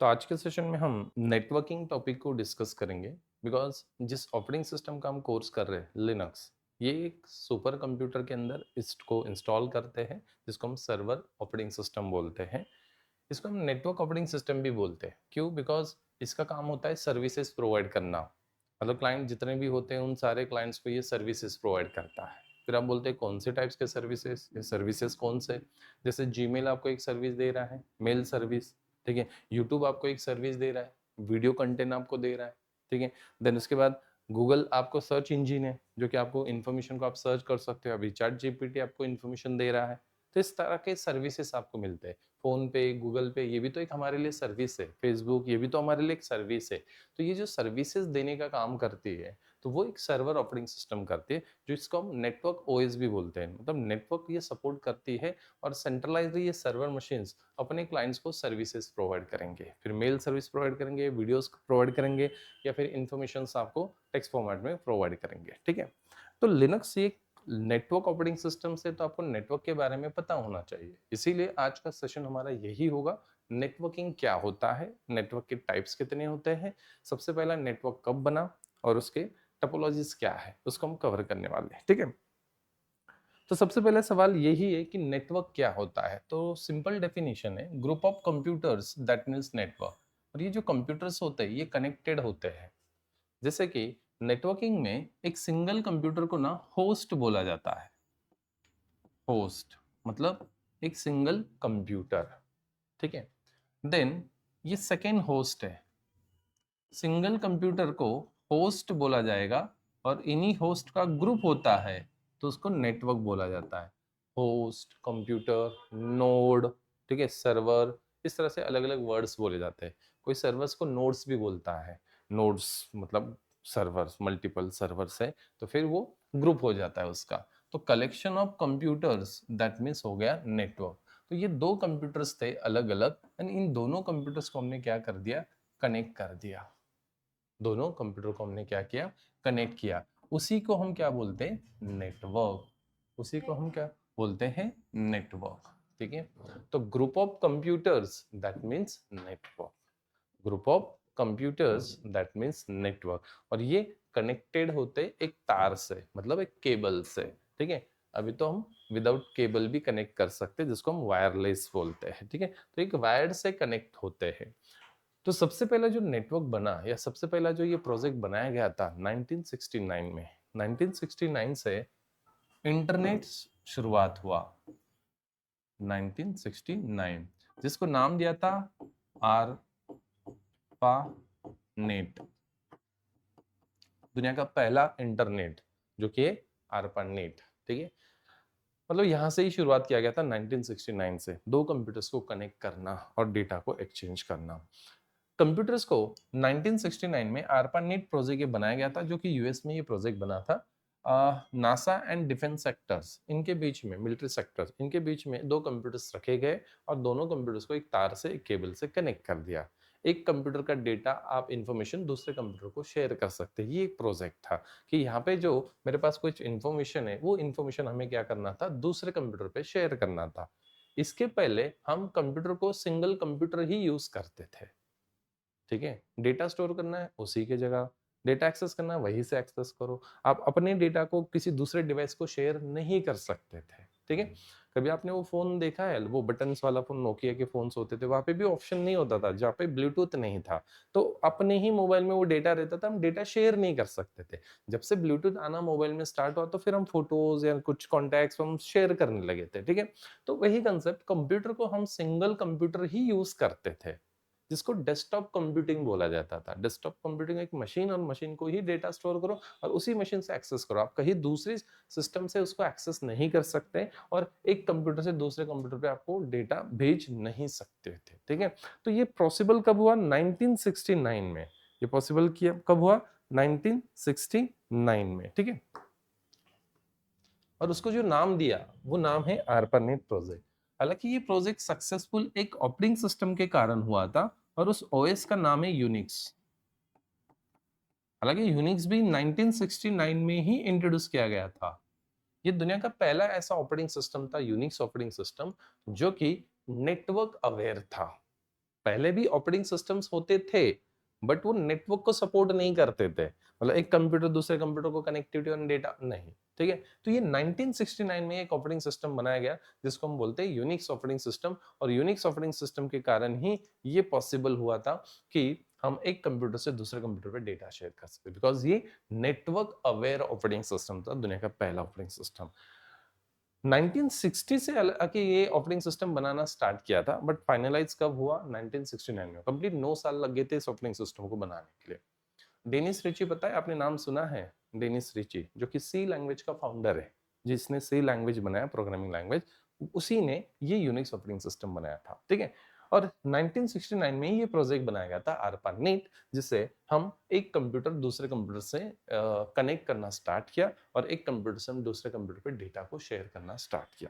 तो आज के सेशन में हम नेटवर्किंग टॉपिक को डिस्कस करेंगे बिकॉज जिस ऑपरेटिंग सिस्टम का हम कोर्स कर रहे हैं लिनक्स, ये एक सुपर कंप्यूटर के अंदर इसको इंस्टॉल करते हैं जिसको हम सर्वर ऑपरेटिंग सिस्टम बोलते हैं। इसको हम नेटवर्क ऑपरेटिंग सिस्टम भी बोलते हैं। क्यों? बिकॉज इसका काम होता है सर्विसेज प्रोवाइड करना। मतलब क्लाइंट जितने भी होते हैं उन सारे क्लाइंट्स को ये सर्विसेज प्रोवाइड करता है। फिर आप बोलते हैं कौन से टाइप्स के सर्विसेज, ये सर्विसेज कौन से? जैसे जीमेल आपको एक सर्विस दे रहा है, मेल सर्विस, ठीक है। यूट्यूब आपको एक सर्विस दे रहा है, वीडियो कंटेंट आपको दे रहा है, ठीक है। देन उसके बाद गूगल आपको सर्च इंजिन है जो कि आपको इन्फॉर्मेशन को आप सर्च कर सकते हो। अभी चैट जीपीटी आपको इन्फॉर्मेशन दे रहा है। तो इस तरह के सर्विसेज आपको मिलते हैं। फोन पे, गूगल पे, ये भी तो एक हमारे लिए सर्विस है। फेसबुक, ये भी तो हमारे लिए एक सर्विस है। तो ये जो सर्विसेज देने का काम करती है, तो वो एक सर्वर ऑपरेटिंग सिस्टम करती है, जो इसको हम नेटवर्क ओएस भी बोलते हैं। मतलब नेटवर्क ये सपोर्ट करती है और सेंट्रलाइज्ड ये सर्वर मशीन्स अपने क्लाइंट्स को सर्विसेज प्रोवाइड करेंगे। फिर मेल सर्विस प्रोवाइड करेंगे, वीडियोस प्रोवाइड करेंगे, या फिर इंफॉर्मेशन आपको टेक्स्ट फॉर्मेट में प्रोवाइड करेंगे, ठीक है। तो लिनक्स ये नेटवर्क ऑपरेटिंग सिस्टम से, तो आपको नेटवर्क के बारे में पता होना चाहिए। इसीलिए आज का सेशन हमारा यही होगा, नेटवर्किंग क्या होता है, नेटवर्क के टाइप्स कितने होते हैं, सबसे पहला नेटवर्क कब बना, और उसके टोपोलॉजीज क्या है, उसको हम कवर करने वाले हैं, ठीक है। तो सबसे पहला सवाल यही है कि नेटवर्क क्या होता है। तो सिंपल डेफिनेशन है, group of computers that means network. और ये जो कंप्यूटर्स होते हैं ये कनेक्टेड होते हैं। जैसे कि नेटवर्किंग में एक सिंगल कंप्यूटर को ना होस्ट बोला जाता है। होस्ट मतलब एक सिंगल कंप्यूटर, ठीक है। देन ये सेकेंड होस्ट है। सिंगल कंप्यूटर को होस्ट बोला जाएगा और इन्हीं होस्ट का ग्रुप होता है, तो उसको नेटवर्क बोला जाता है। होस्ट, कंप्यूटर, नोड, ठीक है, सर्वर, इस तरह से अलग अलग वर्ड्स बोले जाते हैं। कोई सर्वर्स को नोड्स भी बोलता है। नोड्स मतलब सर्वर्स, मल्टीपल सर्वर्स है, तो फिर वो ग्रुप हो जाता है उसका। तो collection of computers that means हो गया नेटवर्क। तो ये दो कंप्यूटर्स थे अलग अलग, एंड इन दोनों कंप्यूटर्स को हमने क्या कर दिया, कनेक्ट कर दिया। दोनों कंप्यूटर को हमने क्या किया, कनेक्ट किया। उसी को हम क्या बोलते हैं, नेटवर्क। उसी को हम क्या बोलते हैं, नेटवर्क, ठीक है। तो group of computers that means network. Group of computers that means network. और ये कनेक्टेड होते एक तार से, मतलब एक केबल से, ठीक है। अभी तो हम विदाउट केबल भी कनेक्ट कर सकते हैं, जिसको हम वायरलेस बोलते हैं, ठीक है। तो एक वायर्ड से कनेक्ट होते हैं। तो सबसे पहला जो नेटवर्क बना, या सबसे पहला जो ये प्रोजेक्ट बनाया गया था 1969 में, 1969 से इंटरनेट शुरुआत हुआ। 1969, जिसको नाम दिया था आरपानेट। दुनिया का पहला इंटरनेट जो कि आरपानेट, ठीक है। मतलब यहाँ से ही शुरुआत किया गया था 1969 से, दो कंप्यूटर्स को कनेक्ट करना और डेटा को एक्सचेंज करना। कंप्यूटर्स को 1969 में आरपानेट प्रोजेक्ट ये बनाया गया था, जो कि यूएस में ये प्रोजेक्ट बना था। नासा एंड डिफेंस सेक्टर्स इनके बीच में, मिलिट्री सेक्टर्स इनके बीच में दो कंप्यूटर्स रखे गए, और दोनों कंप्यूटर्स को एक तार से, एक केबल से कनेक्ट कर दिया। एक कंप्यूटर का डेटा, आप इंफॉर्मेशन दूसरे कंप्यूटर को शेयर कर सकते हैं। ये एक प्रोजेक्ट था कि यहाँ पे जो मेरे पास कुछ इंफॉर्मेशन है, वो इंफॉर्मेशन हमें क्या करना था, दूसरे कंप्यूटर पे शेयर करना था। इसके पहले हम कंप्यूटर को सिंगल कंप्यूटर ही यूज करते थे, ठीक है। डेटा स्टोर करना है उसी की जगह, डेटा एक्सेस करना है वहीं से एक्सेस करो। आप अपने डेटा को किसी दूसरे डिवाइस को शेयर नहीं कर सकते थे, ठीक है। कभी आपने वो फोन देखा है, वो बटन्स वाला फोन, नोकिया के फोन्स होते थे, वहां पे भी ऑप्शन नहीं होता था, जहाँ पे ब्लूटूथ नहीं था। तो अपने ही मोबाइल में वो डेटा रहता था, हम डेटा शेयर नहीं कर सकते थे। जब से ब्लूटूथ आना मोबाइल में स्टार्ट हुआ, तो फिर हम फोटोज या कुछ कॉन्टैक्ट्स हम शेयर करने लगे थे, ठीक है। तो वही कंसेप्ट, कंप्यूटर को हम सिंगल कंप्यूटर ही यूज करते थे, जिसको डेस्कटॉप कंप्यूटिंग बोला जाता था। डेस्कटॉप कंप्यूटिंग एक मशीन, और मशीन को ही डेटा स्टोर करो और उसी मशीन से एक्सेस करो। आप कहीं दूसरी सिस्टम से उसको एक्सेस नहीं कर सकते, और एक कंप्यूटर से दूसरे कंप्यूटर पे आपको डेटा भेज नहीं सकते थे, ठीक है। तो ये पॉसिबल कब हुआ, 1969 में। ये पॉसिबल किया कब हुआ, 1969 में, ठीक है। और उसको जो नाम दिया, वो नाम है आरपानेट प्रोजेक्ट। हालांकि ये प्रोजेक्ट सक्सेसफुल एक ऑपरेटिंग सिस्टम के कारण हुआ था, और उस ओएस का नाम है यूनिक्स। हालांकि यूनिक्स भी 1969 में ही इंट्रोड्यूस किया गया था। ये दुनिया का पहला ऐसा ऑपरेटिंग सिस्टम था, यूनिक्स ऑपरेटिंग सिस्टम, जो कि नेटवर्क अवेयर था। पहले भी ऑपरेटिंग सिस्टम्स होते थे, बट वो नेटवर्क को सपोर्ट नहीं करते थे। मतलब एक कंप्यूटर दूसरे कंप्यूटर को कनेक्टिविटी और डेटा नहीं, ठीक है। तो ये 1969 में एक ऑपरेटिंग सिस्टम बनाया गया जिसको हम बोलते हैं यूनिक्स ऑपरेटिंग सिस्टम, और यूनिक्स ऑपरेटिंग सिस्टम के कारण ही ये पॉसिबल हुआ था कि हम एक कंप्यूटर से दूसरे कंप्यूटर पे डेटा शेयर कर सकते, बिकॉज ये नेटवर्क अवेयर ऑपरेटिंग सिस्टम था, दुनिया का पहला ऑपरेटिंग सिस्टम। 1960 से आके ये ऑपरेटिंग सिस्टम बनाना स्टार्ट किया था, बट फाइनलाइज कब हुआ? 1969 में। कंप्लीट 9 साल लग गए थे इस ऑपरेटिंग सिस्टम को बनाने के लिए। डेनिस रिची, पता है, आपने नाम सुना है? डेनिस रिची, जो कि सी लैंग्वेज का फाउंडर है, जिसने सी लैंग्वेज बनाया, प्रोग्रामिंग लैंग्वेज, उसी ने ये यूनिक्स ऑपरेटिंग सिस्टम बनाया था, ठीक है। और 1969 में ये प्रोजेक्ट बनाया गया था ARPANET, जिससे हम एक कंप्यूटर दूसरे कंप्यूटर से कनेक्ट करना स्टार्ट किया और एक कंप्यूटर से हम दूसरे कंप्यूटर पे डेटा को शेयर करना स्टार्ट किया।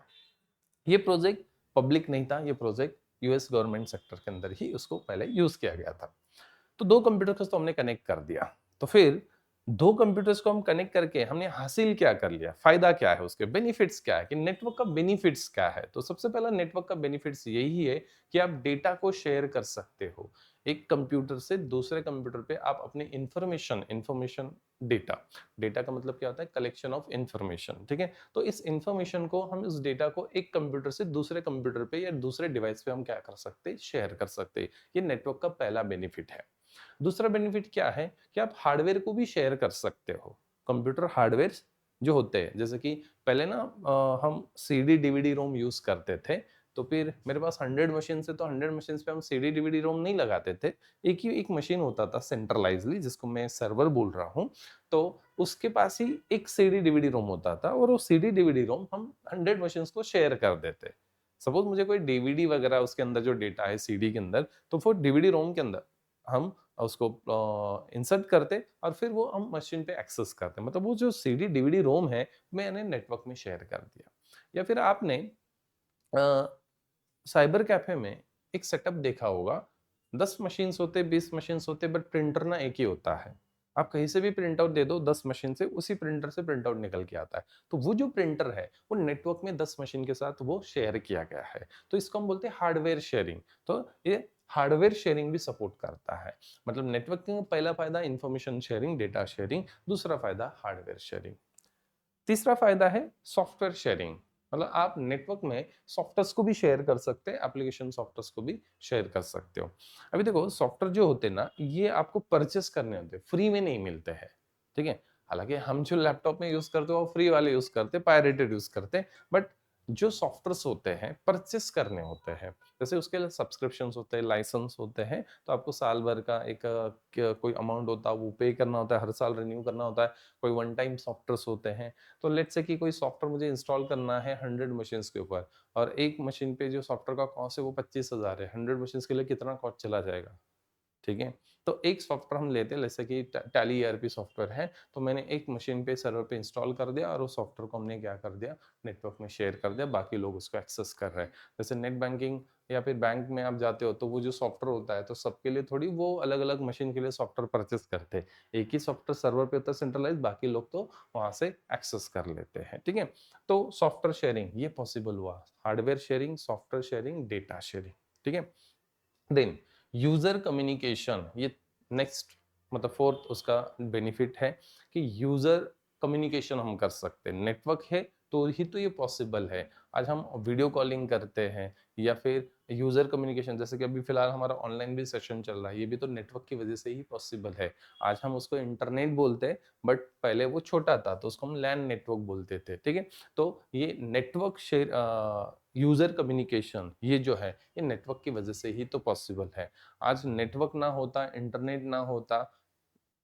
ये प्रोजेक्ट पब्लिक नहीं था, ये प्रोजेक्ट यूएस गवर्नमेंट सेक्टर के अंदर ही उसको पहले यूज किया गया था। तो दो कंप्यूटर्स तो हमने कनेक्ट कर दिया, तो फिर दो कंप्यूटर्स को हम कनेक्ट करके हमने हासिल क्या कर लिया, फायदा क्या है, उसके बेनिफिट्स क्या है, कि नेटवर्क का बेनिफिट्स क्या है? तो सबसे पहला नेटवर्क का बेनिफिट्स यही है कि आप डेटा को शेयर कर सकते हो। एक कंप्यूटर से दूसरे कंप्यूटर पे आप अपने इंफॉर्मेशन इंफॉर्मेशन डेटा, डेटा का मतलब क्या होता है? कलेक्शन ऑफ इंफॉर्मेशन, ठीक है। तो इस इंफॉर्मेशन को हम, इस डेटा को एक कंप्यूटर से दूसरे कंप्यूटर पे या दूसरे डिवाइस पे हम क्या कर सकते हैं? शेयर कर सकते हैं। ये नेटवर्क का पहला बेनिफिट है। दूसरा बेनिफिट क्या है कि आप हार्डवेयर को भी शेयर कर सकते हो। कंप्यूटर हार्डवेयर जो होते हैं, जैसे कि पहले ना हम सीडी डीवीडी रोम यूज करते थे, तो फिर मेरे पास 100 मशीन से, तो 100 मशीन पे हम सीडी डीवीडी रोम नहीं लगाते थे। एक ही एक मशीन होता था सेंट्रलाइजली, जिसको मैं सर्वर बोल रहा हूँ। तो उसके पास ही एक सीडी डीवीडी रोम होता था, और वो सीडी डीवीडी रोम हम 100 मशीन को शेयर कर देते। सपोज मुझे कोई डीवीडी वगैरह उसके अंदर जो डेटा है सीडी के अंदर, तो वो डीवीडी रोम के अंदर हम उसको इंसर्ट करते और फिर वो हम मशीन पे एक्सेस करते। मतलब वो जो सीडी डीवीडी रोम है, मैंने नेटवर्क में शेयर कर दिया। या फिर आपने साइबर कैफे में एक सेटअप देखा होगा, 10 मशीन्स होते, 20 मशीन्स होते, बट प्रिंटर ना एक ही होता है। आप कहीं से भी प्रिंट आउट दे दो 10 मशीन से, उसी प्रिंटर से प्रिंट आउट निकल के आता है। तो वो जो प्रिंटर है, वो नेटवर्क में 10 मशीन के साथ वो शेयर किया गया है। तो इसको हम बोलते हैं हार्डवेयर शेयरिंग। तो ये हार्डवेयर शेयरिंग भी सपोर्ट करता है। मतलब नेटवर्किंग का पहला फायदा इंफॉर्मेशन शेयरिंग, डेटा शेयरिंग, दूसरा फायदा हार्डवेयर शेयरिंग। तीसरा फायदा है सॉफ्टवेयर शेयरिंग। मतलब आप नेटवर्क में सॉफ्टवेयर को भी शेयर कर सकते हैं, एप्लीकेशन सॉफ्टवेयर को भी शेयर कर सकते हो। अभी देखो, सॉफ्टवेयर जो होते हैं ना, ये आपको परचेस करने होते हैं, फ्री में नहीं मिलते हैं, ठीक है। हालांकि हम जो लैपटॉप में यूज करते हो वो फ्री वाले यूज करते हैं, पायरेटेड यूज करते हैं, बट जो सॉफ्टवेयर होते हैं परचेस करने होते हैं। जैसे उसके लिए सब्सक्रिप्शन होते हैं, लाइसेंस होते हैं, तो आपको साल भर का एक कोई अमाउंट होता है, वो पे करना होता है, हर साल रिन्यू करना होता है। कोई वन टाइम सॉफ्टवेयर होते हैं। तो लेट्स से कि कोई सॉफ्टवेयर मुझे इंस्टॉल करना है 100 मशीन के ऊपर, और एक मशीन पे जो सॉफ्टवेयर का कॉस्ट है वो 25,000 है। 100 मशीन के लिए कितना कॉस्ट चला जाएगा, ठीक है। तो एक सॉफ्टवेयर हम लेते हैं, जैसे कि टैली ईआरपी सॉफ्टवेयर है, तो मैंने एक मशीन पे सर्वर पे इंस्टॉल कर दिया, और उस सॉफ्टवेयर को हमने क्या कर दिया, नेटवर्क में शेयर कर दिया, बाकी लोग उसको एक्सेस कर रहे हैं। जैसे नेट बैंकिंग या फिर बैंक में आप जाते हो, तो वो जो सॉफ्टवेयर होता है, तो सबके लिए थोड़ी वो अलग अलग मशीन के लिए सॉफ्टवेयर परचेस करते हैं। एक ही सॉफ्टवेयर सर्वर पे होता है सेंट्रलाइज, बाकी लोग तो वहां से एक्सेस कर लेते हैं, ठीक है। तो सॉफ्टवेयर शेयरिंग ये पॉसिबल हुआ, hardware sharing, software sharing, data sharing, ठीक है। देन यूजर कम्युनिकेशन, ये नेक्स्ट, मतलब फोर्थ उसका बेनिफिट है कि यूजर कम्युनिकेशन हम कर सकते हैं। नेटवर्क है तो ही तो ये पॉसिबल है। आज हम वीडियो कॉलिंग करते हैं, या फिर यूजर कम्युनिकेशन, जैसे कि अभी फिलहाल हमारा ऑनलाइन भी सेशन चल रहा है, ये भी तो नेटवर्क की वजह से ही पॉसिबल है। आज हम उसको इंटरनेट बोलते हैं, बट पहले वो छोटा था तो उसको हम लैन नेटवर्क बोलते थे, ठीक है। तो ये नेटवर्क शेयर, यूजर कम्युनिकेशन, ये जो है ये नेटवर्क की वजह से ही तो पॉसिबल है। आज नेटवर्क ना होता, इंटरनेट ना होता,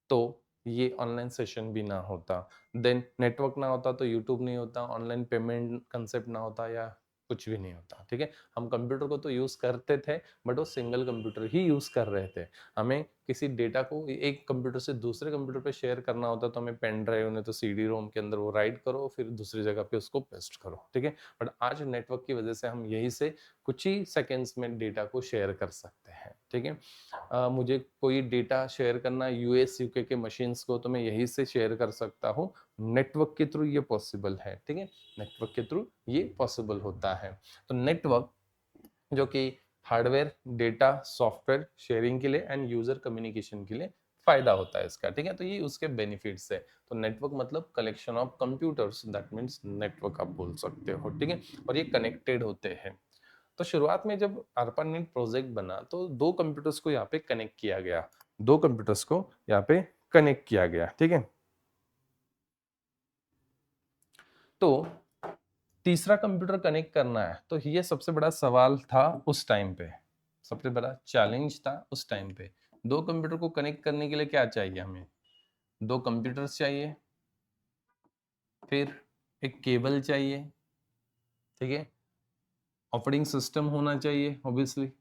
तो ये ऑनलाइन सेशन भी ना होता। देन नेटवर्क ना होता तो यूट्यूब नहीं होता, ऑनलाइन पेमेंट कंसेप्ट ना होता, या कुछ भी नहीं होता, ठीक है। हम कंप्यूटर को तो यूज करते थे, बट वो सिंगल कंप्यूटर ही यूज कर रहे थे। हमें किसी डेटा को एक कंप्यूटर से दूसरे कंप्यूटर पे शेयर करना होता, तो हमें पेन ड्राइव ने तो सीडी रोम के अंदर वो राइट करो, फिर दूसरी जगह पे उसको पेस्ट करो, ठीक है। बट आज नेटवर्क की वजह से हम यही से कुछ ही सेकेंड्स में डेटा को शेयर कर सकते हैं, ठीक है। मुझे कोई डेटा शेयर करना यूएस यूके के मशीन्स को, तो मैं यहीं से शेयर कर सकता हूँ। नेटवर्क के थ्रू ये पॉसिबल है, ठीक है। नेटवर्क के थ्रू ये पॉसिबल होता है। तो नेटवर्क जो कि हार्डवेयर, डेटा, सॉफ्टवेयर शेयरिंग के लिए एंड यूजर कम्युनिकेशन के लिए फायदा होता है इसका, ठीक है। तो ये उसके बेनिफिट्स है। तो नेटवर्क मतलब collection of computers, that means network आप बोल सकते हो, ठीक है। और ये कनेक्टेड होते हैं। तो शुरुआत में जब ARPANET प्रोजेक्ट बना तो दो कंप्यूटर्स को यहाँ पे कनेक्ट किया गया, दो कंप्यूटर्स को यहाँ पे कनेक्ट किया गया, ठीक है। तो तीसरा कंप्यूटर कनेक्ट करना है, तो ये सबसे बड़ा सवाल था उस टाइम पे, सबसे बड़ा चैलेंज था उस टाइम पे। दो कंप्यूटर को कनेक्ट करने के लिए क्या चाहिए हमें? दो कंप्यूटर्स चाहिए, फिर एक केबल चाहिए, ठीक है। ऑपरेटिंग सिस्टम होना चाहिए ऑब्वियसली,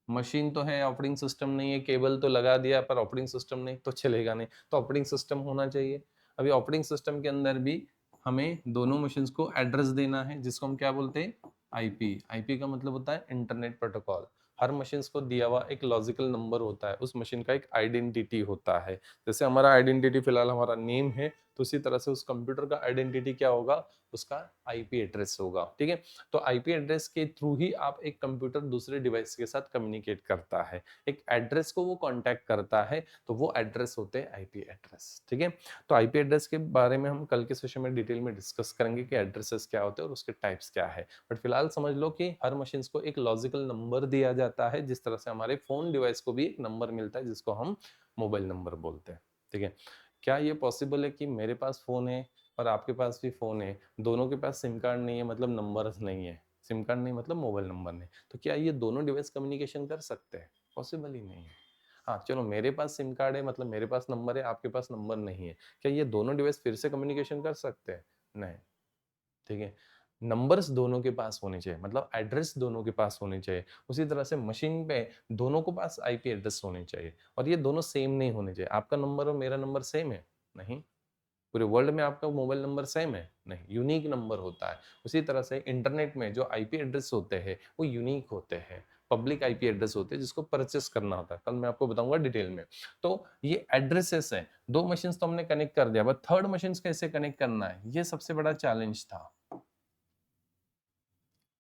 मशीन तो है, ऑपरेटिंग सिस्टम नहीं है, केबल तो लगा दिया पर ऑपरेटिंग सिस्टम नहीं तो चलेगा नहीं, तो ऑपरेटिंग सिस्टम होना चाहिए। अभी ऑपरेटिंग सिस्टम के अंदर भी हमें दोनों मशीन्स को एड्रेस देना है, जिसको हम क्या बोलते हैं? आईपी। आईपी का मतलब होता है इंटरनेट प्रोटोकॉल। हर मशीन्स को दिया हुआ एक लॉजिकल नंबर होता है, उस मशीन का एक आइडेंटिटी होता है। जैसे हमारा आइडेंटिटी फिलहाल हमारा नेम है, तो उसी तरह से उस कंप्यूटर का आइडेंटिटी क्या होगा? उसका आईपी एड्रेस होगा, ठीक है। तो आईपी एड्रेस के थ्रू ही आप एक कंप्यूटर दूसरे डिवाइस के साथ कम्युनिकेट करता है, एक एड्रेस को वो कांटेक्ट करता है, तो वो एड्रेस होते हैं आईपी एड्रेस, ठीक है। तो आईपी एड्रेस के बारे में हम कल के सेशन में डिटेल में डिस्कस करेंगे कि एड्रेसेस क्या होते हैं और उसके टाइप्स क्या है। बट फिलहाल समझ लो कि हर मशीन को एक लॉजिकल नंबर दिया जाता है, जिस तरह से हमारे फोन डिवाइस को भी एक नंबर मिलता है जिसको हम मोबाइल नंबर बोलते हैं, ठीक है। क्या ये पॉसिबल है कि मेरे पास फोन है और आपके पास भी फोन है, दोनों के पास सिम कार्ड नहीं है मतलब नंबर नहीं है, सिम कार्ड नहीं मतलब मोबाइल नंबर नहीं, तो क्या ये दोनों डिवाइस कम्युनिकेशन कर सकते हैं? पॉसिबल ही नहीं है। हाँ चलो, मेरे पास सिम कार्ड है मतलब मेरे पास नंबर है, आपके पास नंबर नहीं है, क्या ये दोनों डिवाइस फिर से कम्युनिकेशन कर सकते हैं? नहीं, ठीक है। नंबर्स दोनों के पास होने चाहिए, मतलब एड्रेस दोनों के पास होने चाहिए। उसी तरह से मशीन पे दोनों के पास आईपी एड्रेस होने चाहिए, और ये दोनों सेम नहीं होने चाहिए। आपका नंबर और मेरा नंबर सेम है? नहीं। पूरे वर्ल्ड में आपका मोबाइल नंबर सेम है? नहीं, यूनिक नंबर होता है। उसी तरह से इंटरनेट में जो आईपी एड्रेस होते हैं वो यूनिक होते हैं, पब्लिक आईपी एड्रेस होते हैं जिसको परचेस करना होता है, कल मैं आपको बताऊंगा डिटेल में। तो ये एड्रेसेस है, दो मशीन्स तो हमने कनेक्ट कर दिया, बट थर्ड मशीन्स कैसे कनेक्ट करना है, ये सबसे बड़ा चैलेंज था।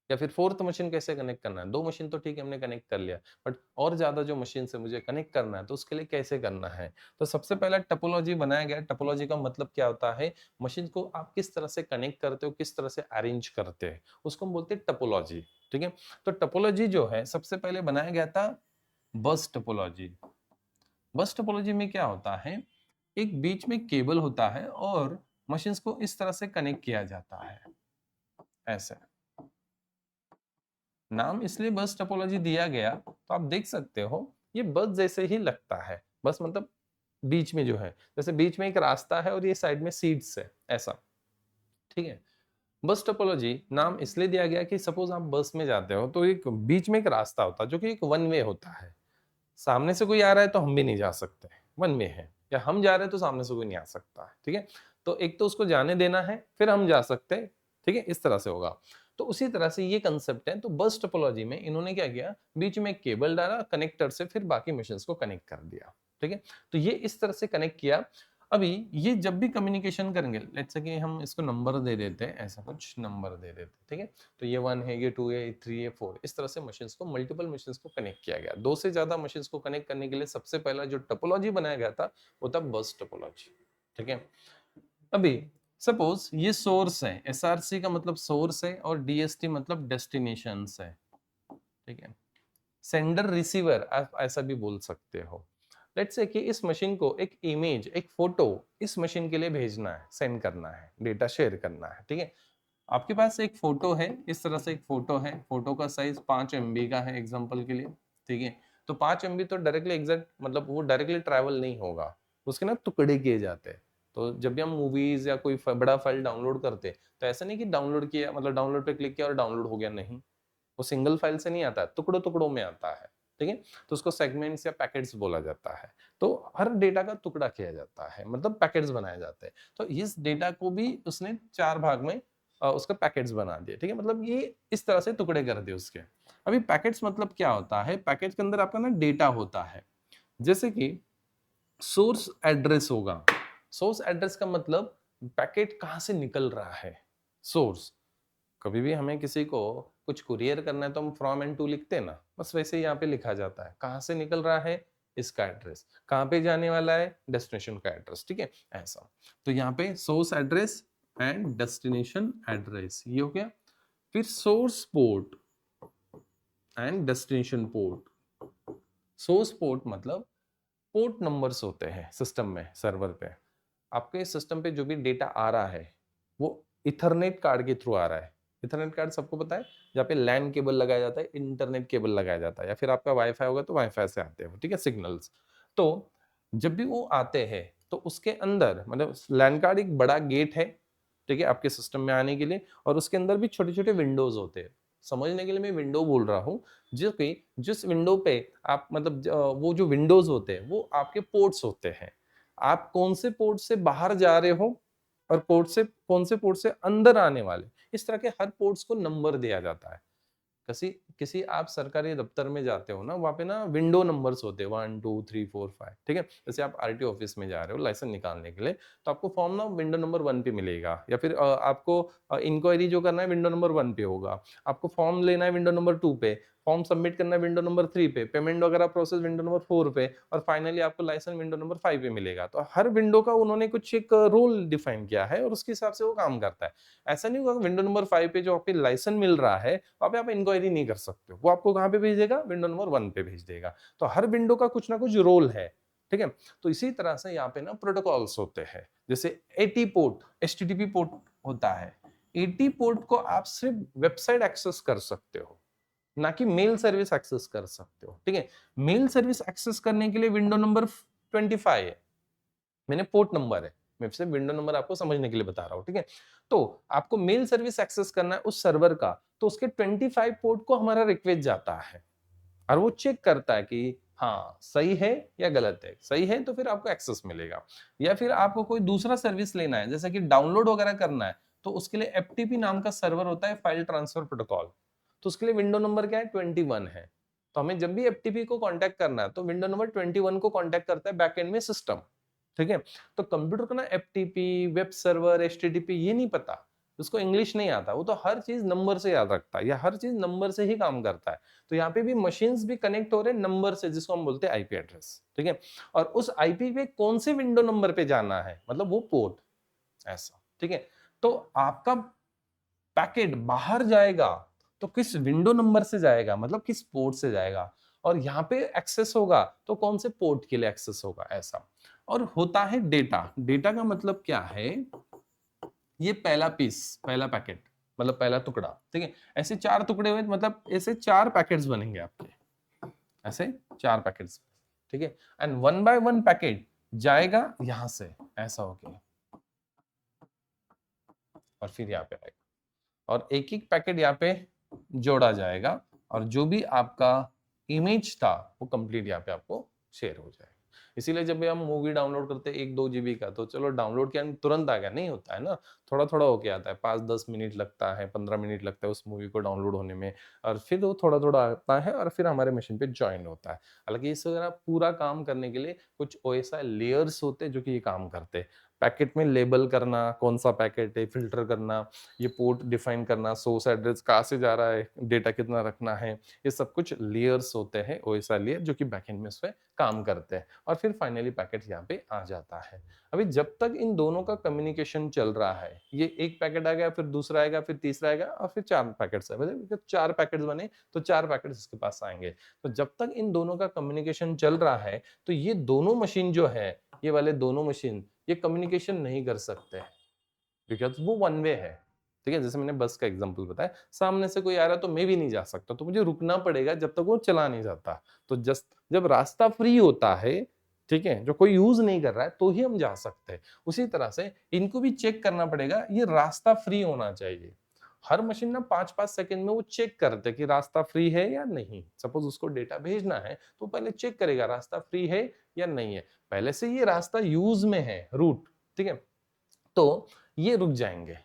या फिर फोर्थ मशीन कैसे कनेक्ट करना है? दो मशीन तो ठीक है हमने कनेक्ट कर लिया, बट और ज्यादा जो मशीन से मुझे कनेक्ट करना है तो उसके लिए कैसे करना है? तो सबसे पहला टपोलॉजी बनाया गया। टपोलॉजी का मतलब क्या होता है? मशीन को आप किस तरह से कनेक्ट करते हो, किस तरह से अरेंज करते हैं, उसको हम बोलते हैं टपोलॉजी, ठीक है। तो टपोलॉजी जो है सबसे पहले बनाया गया था बस टपोलॉजी। बस टोपोलॉजी में क्या होता है? एक बीच में केबल होता है और मशीन्स को इस तरह से कनेक्ट किया जाता है, ऐसे। नाम इसलिए बस टोपोलॉजी दिया गया, तो आप देख सकते हो ये बस जैसे ही लगता है। बस मतलब बीच में जो है, जैसे बीच में एक रास्ता है और ये साइड में सीट्स है, ऐसा, ठीक है। बस टोपोलॉजी नाम इसलिए दिया गया कि सपोज आप बस में जाते हो तो एक बीच में एक रास्ता होता है जो कि एक वन वे होता है। सामने से कोई आ रहा है तो हम भी नहीं जा सकते, वन वे है, या हम जा रहे हैं तो सामने से कोई नहीं आ सकता है, ठीक है। तो एक तो उसको जाने देना है फिर हम जा सकते हैं, ठीक है, इस तरह से होगा। तो उसी तरह से ये कंसेप्ट है। तो बस टोपोलॉजी में इन्होंने क्या किया, बीच में एक केबल डाला कनेक्टर से, फिर बाकी मशीन्स को कनेक्ट कर दिया, ठीक है। तो ये इस तरह से कनेक्ट किया। अभी ये जब भी कम्युनिकेशन करेंगे, लेट्स से कि हम इसको नंबर दे देते हैं, ऐसा कुछ नंबर दे देते हैं, ठीक है। तो ये 1 है, ये 2 है, ये 3 है, 4, इस तरह से मशीन्स को, मल्टीपल मशीन्स को कनेक्ट किया गया। दो से ज्यादा मशीन्स को कनेक्ट करने के लिए सबसे पहला जो टोपोलॉजी बनाया गया था वो था बस टोपोलॉजी, ठीक है। अभी सपोज ये सोर्स है, एसआरसी का मतलब सोर्स है और डीएसटी मतलब डेस्टिनेशन है, ठीक है। सेंडर रिसीवर आप ऐसा भी बोल सकते हो। लेट्स से कि इस मशीन को एक इमेज, एक फोटो इस मशीन के लिए भेजना है, सेंड करना है, डेटा शेयर करना है, ठीक है। आपके पास एक फोटो है, इस तरह से एक फोटो है, फोटो का साइज 5 MB का है एग्जांपल के लिए, ठीक है। तो 5 MB तो डायरेक्टली एग्जैक्ट मतलब वो डायरेक्टली ट्रैवल नहीं होगा, उसके ना टुकड़े किए जाते हैं। तो जब भी हम मूवीज या कोई बड़ा फाइल डाउनलोड करते हैं तो ऐसा नहीं कि डाउनलोड किया मतलब डाउनलोड पे क्लिक किया और डाउनलोड हो गया, नहीं, वो सिंगल फाइल से नहीं आता है, टुकड़ों टुकड़ों में आता है, ठीक है। तो उसको सेगमेंट्स या पैकेट्स बोला जाता है। तो हर डेटा का टुकड़ा किया जाता है, मतलब पैकेट्स बनाए जाते हैं। तो इस डेटा को भी उसने 4 भाग में उसका पैकेट्स बना दिया, ठीक है। मतलब ये इस तरह से टुकड़े कर दिए उसके। अभी पैकेट्स मतलब क्या होता है? पैकेट के अंदर आपका ना डेटा होता है, जैसे कि सोर्स एड्रेस होगा। सोर्स एड्रेस का मतलब पैकेट कहां से निकल रहा है, सोर्स। कभी भी हमें किसी को कुछ कुरियर करना है तो हम फ्रॉम एंड टू लिखते हैं ना, बस वैसे ही यहाँ पे लिखा जाता है। कहाँ से निकल रहा है, इसका एड्रेस, कहाँ पे जाने वाला है, डेस्टिनेशन का एड्रेस, ठीक है, ऐसा। तो यहाँ पे source address and destination address ये हो गया। फिर source port and destination port. Source port मतलब पोर्ट नंबर्स होते हैं सिस्टम में, सर्वर पे। आपके सिस्टम पे जो भी डेटा आ रहा है वो इथरनेट कार्ड के थ्रू आ रहा है। इथरनेट कार्ड सबको पता है, जहाँ पे लैन केबल लगाया जाता है, इंटरनेट केबल लगाया जाता है, या फिर आपका वाईफाई होगा तो वाईफाई से आते हैं, ठीक है, सिग्नल्स। तो जब भी वो आते हैं तो उसके अंदर मतलब लैन कार्ड एक बड़ा गेट है, ठीक है, आपके सिस्टम में आने के लिए, और उसके अंदर भी छोटे छोटे विंडोज होते हैं। समझने के लिए मैं विंडो बोल रहा हूँ, जो कि जिस विंडो पे आप मतलब वो जो विंडोज होते हैं वो आपके पोर्ट्स होते हैं। आप कौन से पोर्ट से बाहर जा रहे हो और पोर्ट से कौन से पोर्ट से अंदर आने वाले, इस तरह के हर पोर्ट्स को नंबर दिया जाता है। किसी किसी आप सरकारी दफ्तर में जाते हो ना, वहाँ पे ना विंडो नंबर्स होते हैं 1 2 3 4 5, ठीक है। जैसे आप आरटीओ ऑफिस में जा रहे हो लाइसेंस निकालने के लिए, तो आपको फॉर्म ना विंडो नंबर 1 पे मिलेगा, या फिर आपको इंक्वायरी जो करना है विंडो नंबर 1 पे होगा। आपको फॉर्म लेना है विंडो नंबर 2 पे, फॉर्म सबमिट करना है विंडो नंबर 3 पे, पेमेंट वगैरह प्रोसेस विंडो नंबर 4 पे, और फाइनली आपको लाइसेंस विंडो नंबर 5 पे मिलेगा। तो हर विंडो का उन्होंने कुछ एक रोल डिफाइन किया है और उसके हिसाब से वो काम करता है। ऐसा नहीं होगा विंडो नंबर 5 पे जो आपको लाइसेंस मिल रहा है वहां पे आप इंक्वायरी नहीं कर सकते हो, वो आपको कहां पे भेज देगा, विंडो नंबर 1 पे भेज देगा। तो हर विंडो का कुछ ना कुछ रोल है, ठीक है। तो इसी तरह से यहाँ पे ना प्रोटोकॉल्स होते हैं, जैसे एटी पोर्ट, एचटीटीपी पोर्ट होता है। एटी पोर्ट को आप सिर्फ वेबसाइट एक्सेस कर सकते हो, ना कि मेल सर्विस एक्सेस कर सकते हो, ठीक है। मेल सर्विस एक्सेस करने के लिए विंडो नंबर 25 है, मैंने पोर्ट नंबर है, मैं सिर्फ विंडो नंबर आपको समझने के लिए बता रहा हूं, ठीक है। तो आपको मेल सर्विस एक्सेस करना है उस सर्वर का, तो उसके 25 पोर्ट को हमारा रिक्वेस्ट जाता है और वो चेक करता है कि हाँ सही है या गलत है। सही है तो फिर आपको एक्सेस मिलेगा, या फिर आपको कोई दूसरा सर्विस लेना है जैसे कि डाउनलोड वगैरह करना है, तो उसके लिए एफटीपी नाम का सर्वर होता है, फाइल ट्रांसफर प्रोटोकॉल। तो उसके लिए विंडो नंबर क्या है, 21 है। तो हमें जब भी एफटीपी को कांटेक्ट करना है तो विंडो नंबर 21 को कांटेक्ट करता है बैकएंड में सिस्टम, ठीक है। तो कंप्यूटर को ना एफटीपी, वेब सर्वर, एचटीटीपी ये नहीं पता, उसको इंग्लिश नहीं आता, वो तो हर चीज नंबर से याद रखता है या हर चीज नंबर से ही काम करता है। तो यहाँ पे भी मशीन्स भी कनेक्ट हो रहे हैं नंबर से, जिसको हम बोलते हैं आईपी एड्रेस, ठीक है। और उस आईपी पे कौन से विंडो नंबर पे जाना है, मतलब वो पोर्ट, ऐसा, ठीक है। तो आपका पैकेट बाहर जाएगा तो किस विंडो नंबर से जाएगा, मतलब किस पोर्ट से जाएगा, और यहाँ पे एक्सेस होगा तो कौन से पोर्ट के लिए एक्सेस होगा, ऐसा। और होता है डेटा। डेटा का मतलब क्या है, ये पहला पीस, पहला पैकेट, मतलब पहला टुकड़ा, ठीक है। ऐसे 4 टुकड़े हुए, मतलब ऐसे 4 पैकेट्स बनेंगे आपके, ऐसे 4 पैकेट्स, ठीक है। And one by one packet जाएगा यहां से, ऐसा हो गया, और फिर यहाँ पे आएगा, और एक एक पैकेट यहाँ पे जोड़ा जाएगा, और जो भी आपका इमेज था वो कंप्लीट यहाँ पे आपको शेयर हो जाएगा। इसीलिए जब भी हम मूवी डाउनलोड करते हैं 1-2 GB का, तो चलो डाउनलोड किया तुरंत आ गया, नहीं होता है ना, थोड़ा थोड़ा होके आता है, 5-10 मिनट लगता है, 15 मिनट लगता है उस मूवी को डाउनलोड होने में, और फिर वो थोड़ा थोड़ा आता है और फिर हमारे मशीन पे ज्वाइन होता है। हालांकि इस वगैरह पूरा काम करने के लिए कुछ ओएसआई लेयर्स होते हैं जो कि ये काम करते हैं। पैकेट में लेबल करना, कौन सा पैकेट है, फिल्टर करना, ये पोर्ट डिफाइन करना, सोर्स एड्रेस कहाँ से जा रहा है, डेटा कितना रखना है, ये सब कुछ लेयर्स होते हैं, ओएसआई लेयर, जो कि बैकएंड में इस पे काम करते हैं, और फिर फाइनली पैकेट यहाँ पे आ जाता है। अभी जब तक इन दोनों का कम्युनिकेशन चल रहा है, ये एक पैकेट आ गया, फिर दूसरा आएगा, फिर तीसरा आएगा, और फिर 4 पैकेट्स है, मतलब 4 पैकेट्स बने तो 4 पैकेट्स इसके पास आएंगे। तो जब तक इन दोनों का कम्युनिकेशन चल रहा है तो ये दोनों मशीन जो है, ये वाले दोनों मशीन ये कम्युनिकेशन नहीं कर सकते, बिकॉज वो वन वे है, ठीक है। जैसे मैंने बस का एग्जांपल बताया, सामने से कोई आ रहा है तो मैं भी नहीं जा सकता, तो मुझे रुकना पड़ेगा जब तक वो चला नहीं जाता। तो जस्ट जब रास्ता फ्री होता है, ठीक है, जो कोई यूज नहीं कर रहा है, तो ही हम जा सकते हैं। उसी तरह से इनको भी चेक करना पड़ेगा, ये रास्ता फ्री होना चाहिए। हर मशीन ना 5-5 सेकंड में वो चेक करते कि रास्ता फ्री है या नहीं। सपोज उसको डेटा भेजना है तो पहले चेक करेगा रास्ता फ्री है या नहीं है, पहले से ये रास्ता यूज में है, रूट, ठीक है। तो ये रुक जाएंगे,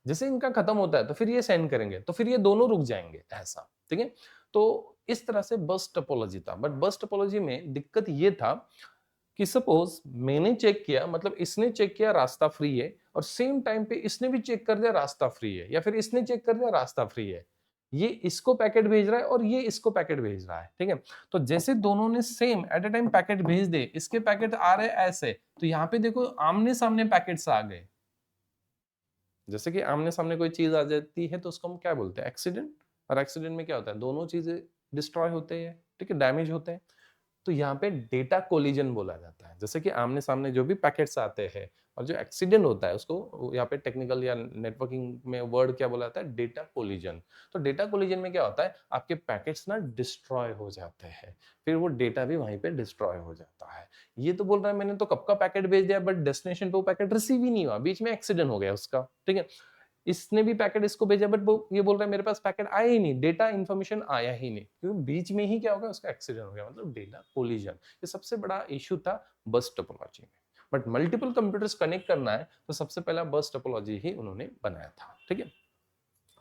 जैसे इनका खत्म होता है तो फिर ये सेंड करेंगे, तो फिर ये दोनों रुक जाएंगे, ऐसा, ठीक है। तो इस तरह से बस टोपोलॉजी था, बट बस टोपोलॉजी में दिक्कत ये था कि सपोज मैंने चेक किया, मतलब इसने चेक किया रास्ता फ्री है, और सेम टाइम पे इसने भी चेक कर दिया रास्ता फ्री है, या फिर इसने चेक कर दिया रास्ता फ्री है, ये इसको पैकेट भेज रहा है और ये इसको पैकेट भेज रहा है, ठीक है। तो जैसे दोनों ने same at a time packet भेज दे, इसके पैकेट आ रहे ऐसे, तो यहाँ पे देखो आमने सामने पैकेट्स आ गए। जैसे कि आमने सामने कोई चीज आ जाती है तो उसको हम क्या बोलते हैं, एक्सीडेंट। और एक्सीडेंट में क्या होता है, दोनों चीजें डिस्ट्रॉय होते हैं, ठीक है, डैमेज होते हैं। तो यहाँ पे डेटा कोलिजन बोला जाता है। जैसे कि आमने सामने जो भी पैकेट्स आते हैं और जो एक्सीडेंट होता है उसको यहाँ पे टेक्निकल या नेटवर्किंग में वर्ड क्या बोला जाता है, डेटा कोलिजन। तो डेटा कोलिजन में क्या होता है, आपके पैकेट्स ना डिस्ट्रॉय हो जाते हैं, फिर वो डेटा भी वहीं पे डिस्ट्रॉय हो जाता है। ये तो बोल रहा है मैंने तो कब का पैकेट भेज दिया, बट डेस्टिनेशन पे वो पैकेट रिसीव ही नहीं हुआ, बीच में एक्सीडेंट हो गया उसका, ठीक है। इसने भी पैकेट इसको भेजा, बट वो ये बोल रहा है मेरे पास पैकेट आया ही नहीं, डेटा इंफॉर्मेशन आया ही नहीं, क्योंकि बीच में ही क्या होगा, उसका एक्सीडेंट हो गया, मतलब डेटा कोलिजन। ये सबसे बड़ा इशू था बस टोपोलॉजी में। बट मल्टीपल कंप्यूटर्स कनेक्ट करना है तो सबसे पहला बस टोपोलॉजी ही उन्होंने बनाया था, ठीक है।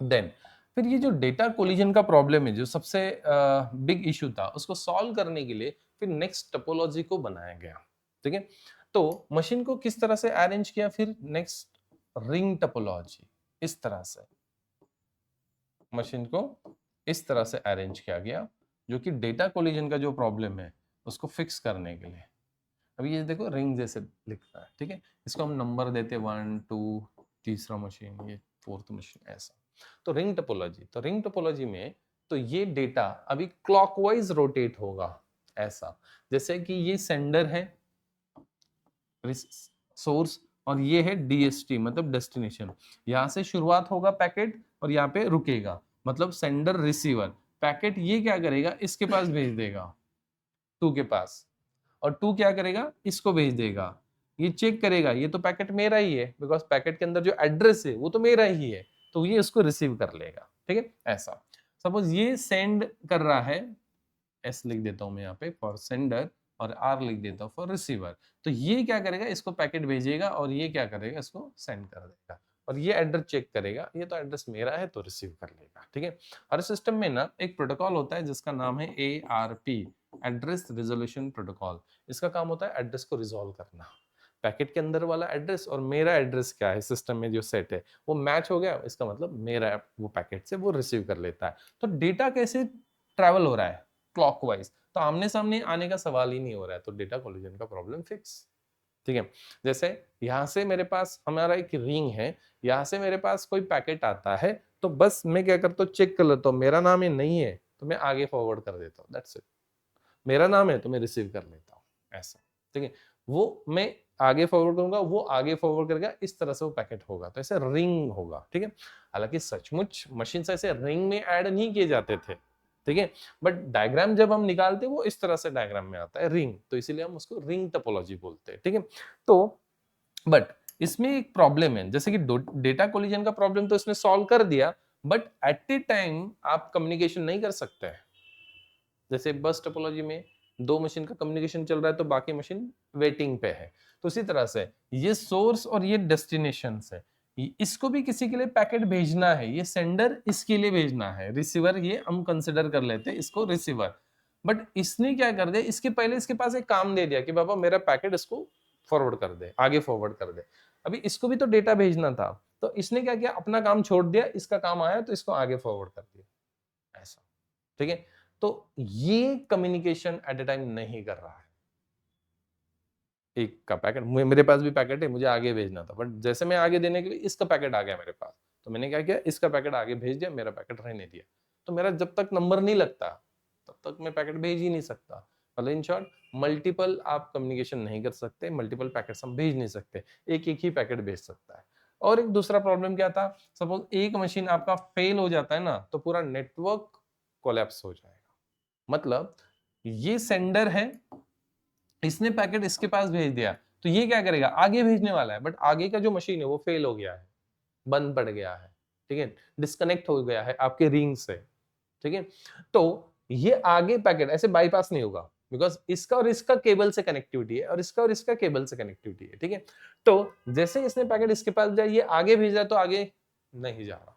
देन फिर ये जो डेटा कोलिजन का प्रॉब्लम है, जो सबसे बिग इशू था, उसको सॉल्व करने के लिए फिर नेक्स्ट टोपोलॉजी को बनाया गया, ठीक है। तो मशीन को किस तरह से अरेंज किया, फिर नेक्स्ट रिंग टोपोलॉजी, इस तरह से मशीन को इस तरह से अरेंज किया गया, जो कि डेटा कोलिजन का जो प्रॉब्लम है उसको फिक्स करने के लिए। अभी ये देखो रिंग जैसे लिखता है, ठीक है, इसको हम नंबर देते 1 2, तीसरा मशीन, ये फोर्थ मशीन, ऐसा। तो रिंग टोपोलॉजी, तो रिंग टोपोलॉजी में तो ये डेटा अभी क्लॉकवाइज रोटेट होगा, ऐसा। जैसे कि ये सेंडर है, सोर्स, और ये है डीएसटी मतलब डेस्टिनेशन। यहां से शुरुआत होगा पैकेट और यहाँ पे रुकेगा, मतलब सेंडर रिसीवर। पैकेट ये क्या करेगा, इसके पास भेज देगा, टू के पास, और टू क्या करेगा, इसको भेज देगा। ये चेक करेगा ये तो पैकेट मेरा ही है, बिकॉज पैकेट के अंदर जो एड्रेस है वो तो मेरा ही है, तो ये उसको रिसीव कर लेगा, ठीक है, ऐसा। सपोज ये सेंड कर रहा है, एस लिख देता हूं मैं यहाँ पे फॉर सेंडर, और आर लिख देता हूँ फॉर रिसीवर। तो ये क्या करेगा, इसको पैकेट भेजेगा और ये क्या करेगा, इसको सेंड कर देगा, और ये एड्रेस चेक करेगा, ये तो एड्रेस मेरा है तो रिसीव कर लेगा, ठीक है। हर सिस्टम में ना एक प्रोटोकॉल होता है जिसका नाम है ARP, एड्रेस रिजोल्यूशन प्रोटोकॉल। इसका काम होता है एड्रेस को रिजोल्व करना। पैकेट के अंदर वाला एड्रेस और मेरा एड्रेस क्या है सिस्टम में जो सेट है वो मैच हो गया, इसका मतलब मेरा वो पैकेट से वो रिसीव कर लेता है। तो डेटा कैसे ट्रैवल हो रहा है, क्लॉकवाइज, तो आमने सामने आने का सवाल ही नहीं हो रहा है, तो डेटा कोलिजन का प्रॉब्लम फिक्स, ठीक है। जैसे यहां से मेरे पास हमारा एक रिंग है, यहां से मेरे पास कोई पैकेट आता है, तो बस मैं क्या करता हूँ, चेक कर लेता हूँ मेरा नाम ये नहीं है तो मैं आगे फॉरवर्ड कर देता हूँ, दैट्स इट। मेरा नाम है तो मैं रिसीव कर लेता हूँ, ऐसा, ठीक है। वो मैं आगे फॉरवर्ड करूंगा, वो आगे फॉरवर्ड करेगा, इस तरह से वो पैकेट होगा, तो ऐसे रिंग होगा, ठीक है। हालांकि सचमुच मशीन से ऐसे रिंग में ऐड नहीं किए जाते थे, ठीक है, बट डायग्राम जब हम निकालते हैं वो इस तरह से डायग्राम में आता है रिंग, तो इसीलिए हम उसको रिंग टोपोलॉजी बोलते हैं, ठीक है। तो बट इसमें एक प्रॉब्लम है, जैसे कि डेटा कोलिजन का प्रॉब्लम तो इसने सॉल्व कर दिया, बट एट ए टाइम आप कम्युनिकेशन नहीं कर सकते हैं। जैसे बस टोपोलॉजी में दो मशीन का कम्युनिकेशन चल रहा है तो बाकी मशीन वेटिंग पे है, तो इसी तरह से ये सोर्स और ये डेस्टिनेशन है, इसको भी किसी के लिए पैकेट भेजना है, ये सेंडर इसके लिए भेजना है, रिसीवर ये हम कंसिडर कर लेते हैं इसको रिसीवर। बट इसने क्या कर दिया, इसके पहले इसके पास एक काम दे दिया कि बाबा मेरा पैकेट इसको फॉरवर्ड कर दे, आगे फॉरवर्ड कर दे। अभी इसको भी तो डेटा भेजना था, तो इसने क्या किया, अपना काम छोड़ दिया, इसका काम आया तो इसको आगे फॉरवर्ड कर दिया, ऐसा, ठीक है। तो ये कम्युनिकेशन एट ए टाइम नहीं कर रहा है। एक का पैकेट, मेरे पास भी पैकेट है, मुझे आगे भेजना था, बट जैसे मैं आगे देने के लिए इसका पैकेट आ गया मेरे पास, तो मैंने क्या किया, इसका पैकेट आगे भेज दिया, मेरा पैकेट रहने दिया। तो मेरा जब तक नंबर नहीं लगता तब तक मैं पैकेट भेज ही नहीं सकता। मतलब इन शॉर्ट मल्टीपल आप कम्युनिकेशन नहीं कर सकते, मल्टीपल पैकेट्स हम भेज नहीं सकते, एक एक ही पैकेट भेज सकता है। और एक दूसरा प्रॉब्लम क्या था, सपोज एक मशीन आपका फेल हो जाता है ना, तो पूरा नेटवर्क कोलैप्स हो जाएगा। मतलब ये सेंडर है, इसने पैकेट इसके पास भेज दिया, तो ये क्या करेगा, आगे भेजने वाला है, बट आगे का जो मशीन है वो फेल हो गया है, बंद पड़ गया है, ठीक है, डिस्कनेक्ट हो गया है आपके रिंग से, ठीक है। तो ये आगे पैकेट ऐसे बाईपास नहीं होगा, बिकॉज इसका और इसका केबल से कनेक्टिविटी है और इसका और इसका केबल से कनेक्टिविटी है, ठीक है। तो जैसे इसने पैकेट इसके पास जाए, ये आगे भेजा तो आगे नहीं जा रहा।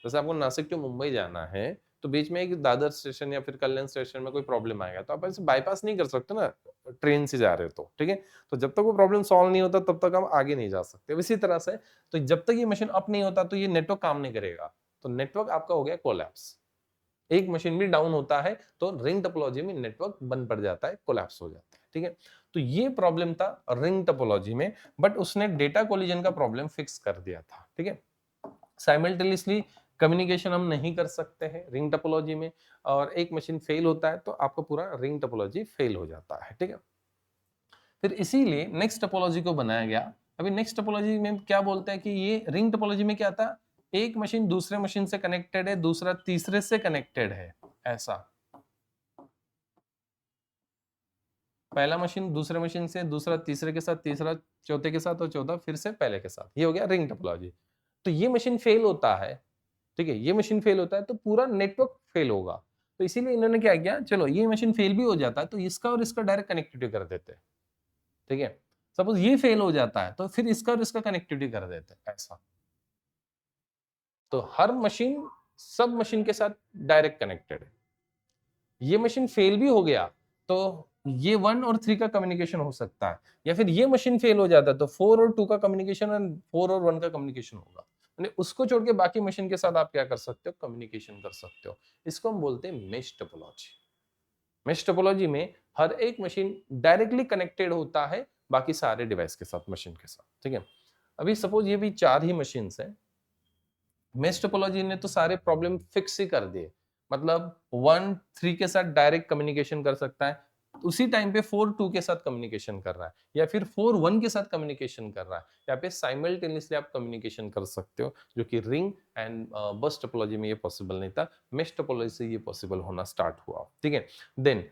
जैसे आपको नासिक टू मुंबई जाना है, तो बीच में एक दादर स्टेशन या फिर कल्याण स्टेशन में कोई प्रॉब्लम आएगा, तो आप ऐसे बाईपास नहीं कर सकते ना, ट्रेन से जा रहे हो तो, ठीक है। तो जब तक वो प्रॉब्लम सॉल्व नहीं होता तब तक हम आगे नहीं जा सकते। इसी तरह से तो जब तक ये मशीन अप नहीं होता तो ये नेटवर्क काम नहीं करेगा, तो नेटवर्क आपका हो गया कोलैप्स। एक मशीन भी डाउन होता है तो रिंग टोपोलॉजी में नेटवर्क बंद पड़ जाता है, कोलैप्स हो जाता है, ठीक है। तो ये प्रॉब्लम था रिंग टोपोलॉजी में, बट उसने डेटा कोलिजन का प्रॉब्लम फिक्स कर दिया था, ठीक है। साइमल्टेनियसली कम्युनिकेशन हम नहीं कर सकते हैं रिंग टोपोलॉजी में, और एक मशीन फेल होता है तो आपका पूरा रिंग टोपोलॉजी फेल हो जाता है, ठीक है। फिर इसीलिए नेक्स्ट टोपोलॉजी को बनाया गया। अभी नेक्स्ट टोपोलॉजी में क्या बोलते हैं कि ये रिंग टोपोलॉजी में क्या था, एक मशीन दूसरे मशीन से कनेक्टेड है, दूसरा तीसरे से कनेक्टेड है, ऐसा। पहला मशीन दूसरे मशीन से, दूसरा तीसरे के साथ, तीसरा चौथे के साथ, और चौथा फिर से पहले के साथ, ये हो गया रिंग टोपोलॉजी। तो ये मशीन फेल होता है, ठीक है, ये मशीन फेल होता है तो पूरा नेटवर्क फेल होगा। तो इसीलिए इन्होंने क्या किया, चलो ये मशीन फेल भी हो जाता है तो इसका और इसका डायरेक्ट कनेक्टिविटी कर देते हैं, ठीक है। सपोज ये फेल हो जाता है तो फिर इसका और इसका कनेक्टिविटी कर देते हैं, ऐसा। तो हर मशीन सब मशीन के साथ डायरेक्ट कनेक्टेड है। ये मशीन फेल भी हो गया तो ये 1 और 3 का कम्युनिकेशन हो सकता है, या फिर ये मशीन फेल हो जाता है तो 4 और 2 का कम्युनिकेशन और 4 और 1 का कम्युनिकेशन होगा। यानी उसको छोड़ के बाकी मशीन के साथ आप क्या कर सकते हो, कम्युनिकेशन कर सकते हो। इसको हम बोलते हैं मेश टोपोलॉजी। मेश टोपोलॉजी में हर एक मशीन डायरेक्टली कनेक्टेड होता है बाकी सारे डिवाइस के साथ, मशीन के साथ, ठीक है। अभी सपोज ये भी 4 ही मशीन है, मेश टोपोलॉजी ने तो सारे प्रॉब्लम फिक्स ही कर दिए। मतलब 1 3 के साथ डायरेक्ट कम्युनिकेशन कर सकता है, उसी टाइम पे 4 2 के साथ कम्युनिकेशन कर रहा है, या फिर 4 1 के साथ कम्युनिकेशन कर रहा है। यहाँ पे साइमल्टेनियसली आप कम्युनिकेशन कर सकते हो, जो कि रिंग एंड बस टोपोलॉजी में ये पॉसिबल नहीं था। मेश टोपोलॉजी से ये पॉसिबल होना स्टार्ट हुआ, ठीक है। देन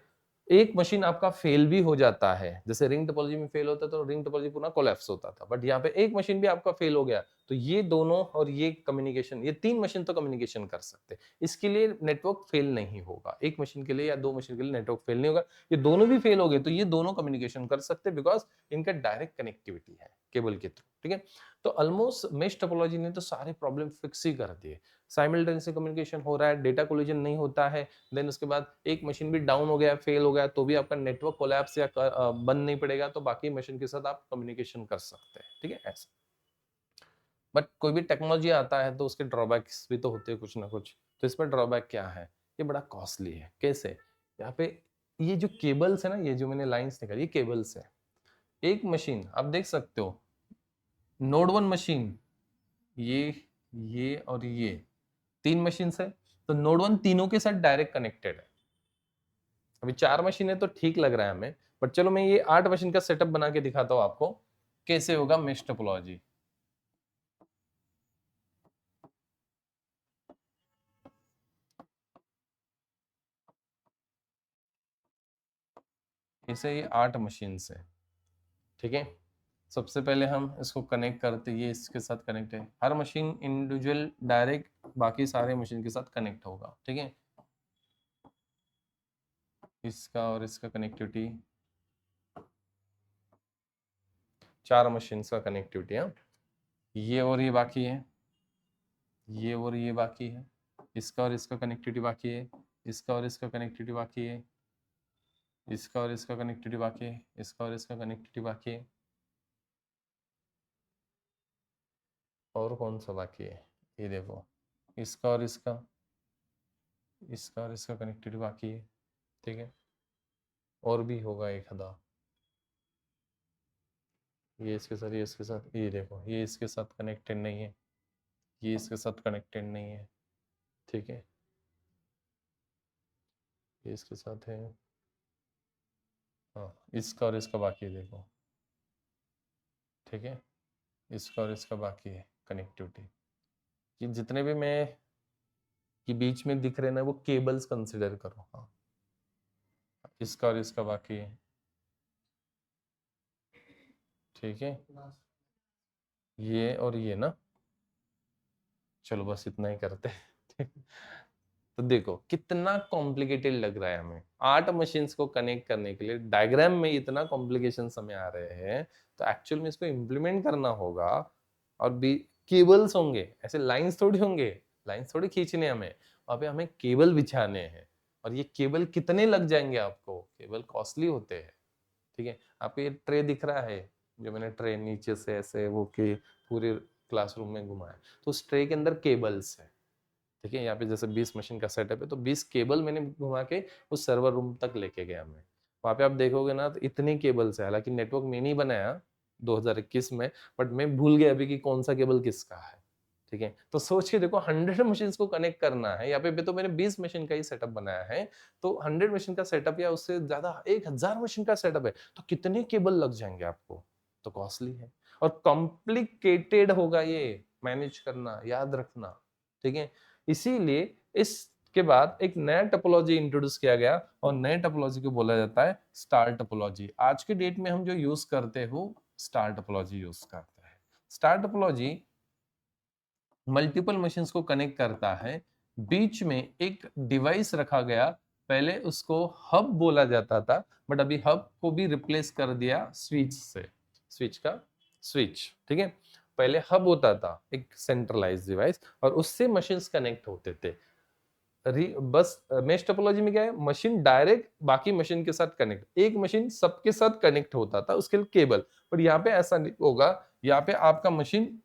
एक मशीन आपका फेल भी हो जाता है, जैसे रिंग टोपोलॉजी में फेल होता तो रिंग टोपोलॉजी पूरा कोलैप्स होता था, बट यहाँ पे एक मशीन भी आपका फेल हो गया तो ये दोनों और ये कम्युनिकेशन, ये 3 मशीन तो कम्युनिकेशन कर सकते हैं। इसके लिए नेटवर्क फेल नहीं होगा, एक मशीन के लिए या 2 मशीन के लिए नेटवर्क फेल नहीं होगा। ये दोनों भी फेल हो गए तो ये दोनों कम्युनिकेशन कर सकते हैं, बिकॉज इनका डायरेक्ट कनेक्टिविटी है केबल के थ्रू, ठीक है। तो ऑलमोस्ट मेश टोपोलॉजी ने तो सारे प्रॉब्लम फिक्स ही कर दिए। साइमल्टेनियसली कम्युनिकेशन हो रहा है, डेटा कोलिजन नहीं होता है, देन उसके बाद एक मशीन भी डाउन हो गया, फेल हो गया तो भी आपका नेटवर्क कोलैप्स या बंद नहीं पड़ेगा, तो बाकी मशीन के साथ आप कम्युनिकेशन कर सकते हैं, ठीक है, ऐसा। बट कोई भी टेक्नोलॉजी आता है तो उसके ड्रॉबैक्स भी तो होते हैं कुछ ना कुछ। तो इसमें ड्रॉबैक क्या है, ये बड़ा कॉस्टली है। कैसे, यहाँ पे ये जो केबल्स है ना, ये जो मैंने लाइंस निकाली, ये केबल्स है। एक मशीन आप देख सकते हो, नोड 1 मशीन, ये और ये 3 मशीन है, तो नोड 1 तीनों के साथ डायरेक्ट कनेक्टेड है। अभी 4 मशीन है तो ठीक लग रहा है हमें, बट चलो मैं ये 8 मशीन का सेटअप बना के दिखाता हूँ आपको कैसे होगा मेश टोपोलॉजी। इसे ये 8 मशीन है, ठीक है। सबसे पहले हम इसको कनेक्ट करते, ये इसके साथ कनेक्ट है, हर मशीन इंडिविजुअल डायरेक्ट बाकी सारे मशीन के साथ कनेक्ट होगा, ठीक है। इसका और इसका कनेक्टिविटी, 4 मशीन का कनेक्टिविटी है। ये और ये बाकी है, ये और ये बाकी है, इसका और इसका कनेक्टिविटी बाकी है, इसका और इसका कनेक्टिविटी बाकी है, इसका और इसका कनेक्टिविटी बाकी है, इसका और इसका कनेक्टिविटी बाकी है, और कौन सा बाकी है, ये देखो, इसका और इसका और इसका कनेक्टिविटी बाकी है, ठीक है। और भी होगा एक आधा, ये इसके साथ, ये इसके साथ, ये देखो, ये इसके साथ कनेक्टेड नहीं है, ये इसके साथ कनेक्टेड नहीं है, ठीक है। ये इसके साथ है, हाँ, इसका और इसका बाकी है, देखो, ठीक है। इसका और इसका बाकी है कनेक्टिविटी। ये जितने भी मैं ये बीच में दिख रहे हैं ना, वो केबल्स कंसिडर करो, हाँ। इसका और इसका बाकी है, ठीक है। ये और ये ना, चलो बस इतना ही करते हैं। तो देखो कितना कॉम्प्लिकेटेड लग रहा है हमें, 8 मशीन्स को कनेक्ट करने के लिए डायग्राम में इतना कॉम्प्लिकेशन हमें आ रहे हैं, तो एक्चुअल में इसको इम्प्लीमेंट करना होगा। और भी केबल्स होंगे, ऐसे लाइंस थोड़ी होंगे, लाइंस थोड़ी खींचने हमें, वहां पे हमें केबल बिछाने हैं। और ये केबल कितने लग जाएंगे आपको, केबल कॉस्टली होते हैं, ठीक है। आपको ये ट्रे दिख रहा है, जो मैंने ट्रे नीचे से ऐसे वो के पूरे क्लासरूम में घुमाया, तो उस ट्रे के अंदर केबल्स है, ठीक है, यहाँ पे जैसे 20 मशीन का सेटअप है तो 20 केबल मैंने घुमा के उस सर्वर रूम तक लेके गया मैं। वहाँ पे आप देखोगे ना तो इतने केबल्स है, हालांकि नेटवर्क मैंने ही बनाया 2021 में, बट मैं भूल गया अभी कि कौन सा केबल किसका है। ठीक है, तो सोच के देखो 100 मशीन को कनेक्ट करना है, यहाँ पे भी तो मैंने 20 मशीन का ही सेटअप बनाया है, तो 100 मशीन का सेटअप या उससे ज्यादा 1000 मशीन का सेटअप है, तो कितने केबल लग जाएंगे आपको, तो कॉस्टली है और कॉम्प्लिकेटेड होगा ये मैनेज करना, याद रखना। ठीक है, इसीलिए इसके बाद एक नया टोपोलॉजी इंट्रोड्यूस किया गया और नए टोपोलॉजी को बोला जाता है स्टार टोपोलॉजी। आज के डेट में हम जो यूज करते हो स्टार टोपोलॉजी यूज करते हैं। स्टार टोपोलॉजी मल्टीपल मशीन्स को कनेक्ट करता है, बीच में एक डिवाइस रखा गया, पहले उसको हब बोला जाता था, बट अभी हब को भी रिप्लेस कर दिया स्विच से, स्विच का स्विच। ठीक है, पहले हब होता था एक सेंट्रलाइज डिवाइस और उससे मशीन्स कनेक्ट होते थे। बस मेश टोपोलॉजी में क्या है, मशीन डायरेक्ट बाकी मशीन के साथ कनेक्ट, एक मशीन सबके साथ कनेक्ट होता था, उसके लिए केबल, पर यहाँ पे ऐसा नहीं होगा, यहाँ पे आपका मशीन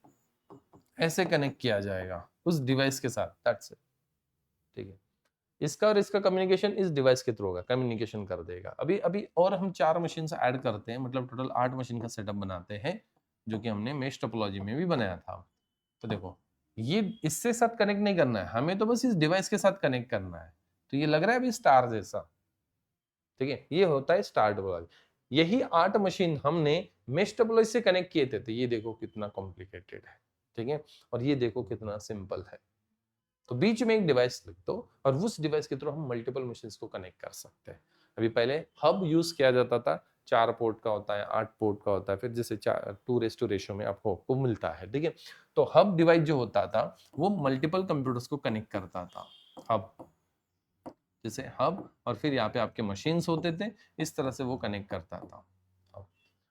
ऐसे कनेक्ट किया जाएगा उस डिवाइस के साथ, दैट्स इट। ठीक है, इसका और इसका कम्युनिकेशन इस डिवाइस के थ्रू होगा, कम्युनिकेशन कर देगा। अभी अभी और हम 4 मशीन से ऐड करते हैं, मतलब टोटल 8 मशीन का सेटअप बनाते हैं, जो कि हमने मेश टोपोलॉजी में भी बनाया था। तो देखो, ये इससे साथ कनेक्ट नहीं करना है हमें, तो बस इस डिवाइस के साथ कनेक्ट करना है। तो ये लग रहा है अभी स्टार जैसा। ठीक है, ये होता है स्टार टोपोलॉजी। यही 8 मशीन हमने मेश टोपोलॉजी से कनेक्ट किए थे, तो ये देखो कितना कॉम्प्लिकेटेड है। ठीक है, और ये देखो कितना सिंपल है। तो बीच में एक डिवाइस लिख दो और उस डिवाइस के थ्रू हम मल्टीपल मशीन्स को कनेक्ट कर सकते हैं। अभी पहले हब यूज किया जाता था, 4 पोर्ट का होता है, 8 पोर्ट का होता है, फिर जैसे 2 रेशियो में आपको मिलता है। ठीक है, तो हब डिवाइस जो होता था वो मल्टीपल कंप्यूटर्स को कनेक्ट करता था। हब जैसे हब और फिर यहाँ पे आपके मशीन्स होते थे, इस तरह से वो कनेक्ट करता था।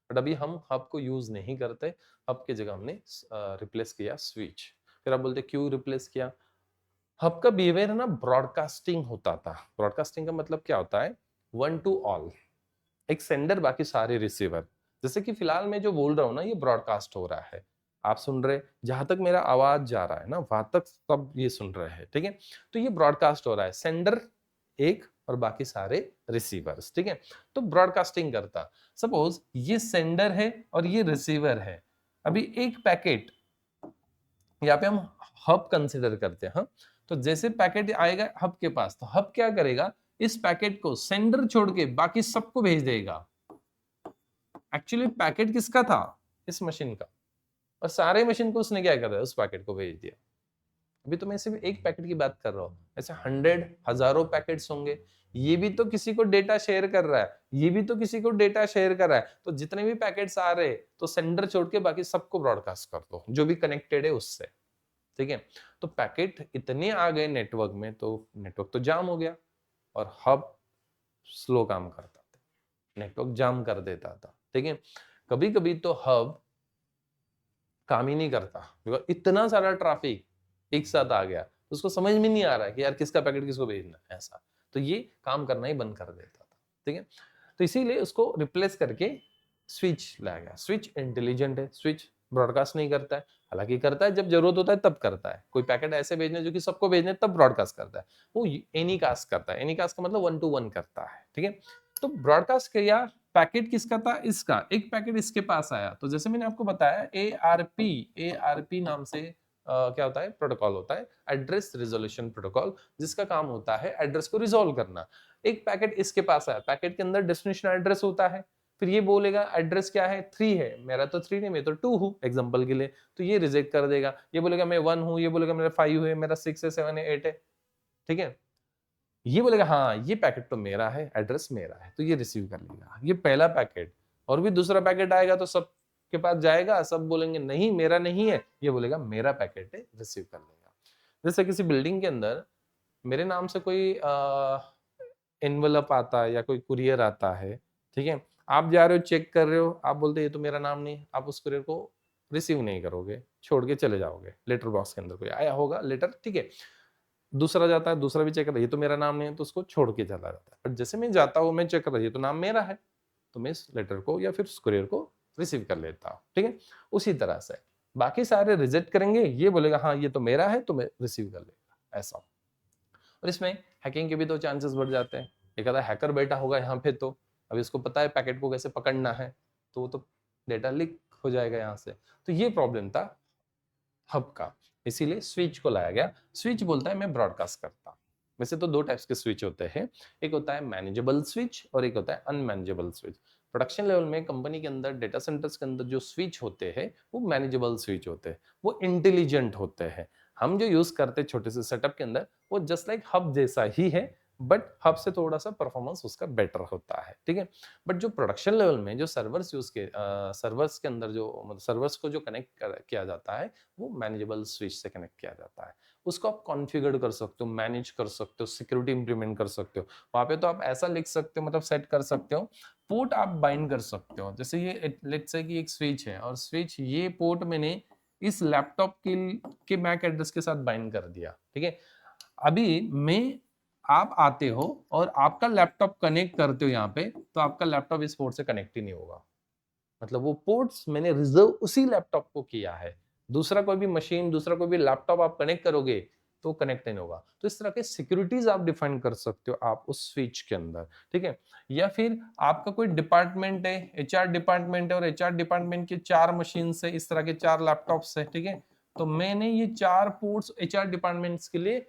बट अभी हम हब को यूज नहीं करते, हब की जगह हमने रिप्लेस किया स्विच। फिर आप बोलते क्यों रिप्लेस किया? हब का बिहेवियर ना ब्रॉडकास्टिंग होता था। ब्रॉडकास्टिंग का मतलब क्या होता है? वन टू ऑल, एक सेंडर बाकी सारे रिसीवर। जैसे कि फिलहाल मैं जो बोल रहा हूँ ना, ये ब्रॉडकास्ट हो रहा है, आप सुन रहे, जहां तक मेरा आवाज जा रहा है ना वहां तक सब ये सुन रहे हैं। ठीक है, तो ये ब्रॉडकास्ट हो रहा है, सेंडर एक और बाकी सारे रिसीवर्स। ठीक है, तो ब्रॉडकास्टिंग करता, सपोज ये सेंडर है और ये रिसीवर है। अभी एक पैकेट यहाँ पे हम हब कंसिडर करते हैं, हाँ, तो जैसे पैकेट आएगा हब के पास, तो हब क्या करेगा, इस पैकेट को सेंडर छोड़ के बाकी सबको भेज देगा। एक्चुअली पैकेट किसका था? इस मशीन का, और सारे मशीन को उसने क्या कर रहा है, उस पैकेट को भेज दिया। अभी तो मैं सिर्फ एक पैकेट की बात कर रहा हूँ, ऐसे 100 हजारों पैकेट्स होंगे, ये भी तो किसी को डेटा शेयर कर रहा है, ये भी तो किसी को डेटा शेयर कर रहा है, तो जितने भी पैकेट्स आ रहे तो सेंडर छोड़ के बाकी सबको ब्रॉडकास्ट कर दो जो भी कनेक्टेड है उससे। ठीक है, तो पैकेट इतने आ गए नेटवर्क में, तो नेटवर्क तो जाम हो गया और हब स्लो काम करता था, नेटवर्क जाम कर देता था। ठीक है, कभी कभी तो हब काम ही नहीं करता, बिकॉज इतना सारा ट्रैफिक एक साथ आ गया, उसको समझ में नहीं आ रहा है कि यार किसका पैकेट किसको भेजना है, ऐसा, तो ये काम करना ही बंद कर देता था। ठीक है, तो इसीलिए उसको रिप्लेस करके स्विच लाया गया। स्विच इंटेलिजेंट है, स्विच ब्रॉडकास्ट नहीं करता है, हालांकि करता है जब जरूरत होता है तब करता है, कोई पैकेट ऐसे भेजने जो कि सबको भेजने तब ब्रॉडकास्ट करता है, वो एनी कास्ट करता है, एनी कास्ट का मतलब 1 to 1 करता है। ठीक है, तो ब्रॉडकास्ट किया, पैकेट किसका था, इसका, एक पैकेट इसके पास आया, तो जैसे मैंने आपको बताया ARP नाम से क्या होता है, प्रोटोकॉल होता है, एड्रेस रिजोल्यूशन प्रोटोकॉल, जिसका काम होता है एड्रेस को रिजोल्व करना। एक पैकेट इसके पास आया, पैकेट के अंदर डेस्टिनेशन एड्रेस होता है, फिर ये बोलेगा एड्रेस क्या है, 3 है, मेरा तो 3 नहीं, मैं तो 2 हूँ एग्जांपल के लिए, तो ये रिजेक्ट कर देगा। ये बोलेगा मैं 1 हूँ, ये बोलेगा मेरा 5 है, मेरा 6 है, 7 है, 8 है। ठीक है, ये बोलेगा हाँ ये पैकेट तो मेरा है, एड्रेस मेरा है, तो ये रिसीव कर लेगा, ये पहला पैकेट। और भी दूसरा पैकेट आएगा तो सब के पास जाएगा, सब बोलेंगे नहीं मेरा नहीं है, ये बोलेगा मेरा पैकेट है, रिसीव कर लेगा। जैसे किसी बिल्डिंग के अंदर मेरे नाम से कोई एनवलप आता है या कोई कुरियर आता है, ठीक है, आप जा रहे हो चेक कर रहे हो, आप बोलते ये तो मेरा नाम नहीं, आप उस कुरियर को रिसीव नहीं करोगे, छोड़ के चले जाओगे, लेटर बॉक्स के अंदर कोई आया होगा लेटर, ठीक है, दूसरा जाता है, दूसरा भी चेक कर रहा है, ये तो मेरा नाम नहीं है, तो उसको छोड़ के चला जाता है। बट जैसे मैं जाता हूँ, मैं चेक कर रहा हूँ ये तो नाम मेरा है, तो मैं इस लेटर को या फिर उस कुरियर को रिसीव कर लेता हूँ। ठीक है, उसी तरह से बाकी सारे रिजेक्ट करेंगे, ये बोलेगा हाँ ये तो मेरा है, तो मैं रिसीव कर लेगा। ऐसा। और इसमें हैकिंग के भी तो चांसेस बढ़ जाते हैं। एक आधा हैकर बैठा होगा यहाँ पे, तो अब इसको पता है पैकेट को कैसे पकड़ना है, तो वो तो डेटा लीक हो जाएगा यहाँ से। तो ये प्रॉब्लम था हब का, इसीलिए स्विच को लाया गया। स्विच बोलता है मैं ब्रॉडकास्ट करता हूँ। वैसे तो दो टाइप्स के स्विच होते हैं, एक होता है मैनेजेबल स्विच और एक होता है अनमैनेजेबल स्विच। प्रोडक्शन लेवल में कंपनी के अंदर डेटा सेंटर्स के अंदर जो स्विच होते हैं वो मैनेजेबल स्विच होते हैं, वो इंटेलिजेंट होते हैं। हम जो यूज करते हैं छोटे से सेटअप के अंदर, वो जस्ट लाइक हब जैसा ही है, बट हब से थोड़ा सा परफॉर्मेंस उसका बेटर होता है, ठीक है। बट जो प्रोडक्शन लेवल में जो सर्वर्स यूज के सर्वर्स के अंदर जो मतलब सर्वर्स को जो कनेक्ट किया जाता है, वो मैनेजेबल स्विच से कनेक्ट किया जाता है। उसको आप कॉन्फ़िगर कर सकते हो, मैनेज कर सकते हो, सिक्योरिटी इंप्लीमेंट कर सकते हो। वहाँ पे तो आप ऐसा लिख सकते हो, मतलब सेट कर सकते हो, पोर्ट आप बाइंड कर सकते हो। जैसे ये लेट्स से कि एक स्विच है और स्विच ये पोर्ट मैंने इस लैपटॉप के मैक एड्रेस के साथ बाइंड कर दिया, ठीक है। अभी मैं आप आते हो और आपका लैपटॉप कनेक्ट करते हो यहाँ पे, तो आपका लैपटॉप इस पोर्ट से कनेक्ट ही नहीं होगा। मतलब वो पोर्ट्स मैंने रिजर्व उसी लैपटॉप को किया है। दूसरा कोई भी मशीन, दूसरा कोई भी लैपटॉप आप कनेक्ट करोगे तो कनेक्ट नहीं होगा। तो इस तरह के सिक्योरिटीज आप डिफाइन कर सकते हो आप उस स्विच के अंदर, ठीक है। या फिर आपका कोई डिपार्टमेंट है, एचआर डिपार्टमेंट है, और एचआर डिपार्टमेंट के 4 मशीन से इस तरह के 4 लैपटॉप्स है, ठीक है। तो मैंने ये 4 पोर्ट्स एचआर डिपार्टमेंट्स के लिए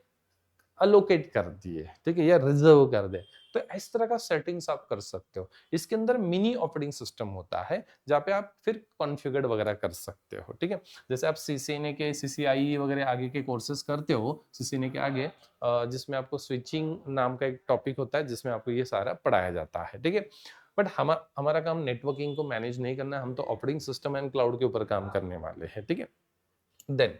अलोकेट कर दिए, ठीक है, या रिजर्व कर दे। तो इस तरह का सेटिंग्स आप कर सकते हो। इसके अंदर मिनी ऑपरेटिंग सिस्टम होता है जहाँ पे आप फिर कॉन्फ़िगर वगैरह कर सकते हो, ठीक है। जैसे आप सीसीएनए के सीसीआई वगैरह आगे के कोर्सेज करते हो, सीसीएनए के आगे जिसमें आपको स्विचिंग नाम का एक टॉपिक होता है जिसमें आपको ये सारा पढ़ाया जाता है, ठीक है। बट हमारा काम नेटवर्किंग को मैनेज नहीं करना है, हम तो ऑपरेटिंग सिस्टम एंड क्लाउड के ऊपर काम करने वाले हैं, ठीक है। देन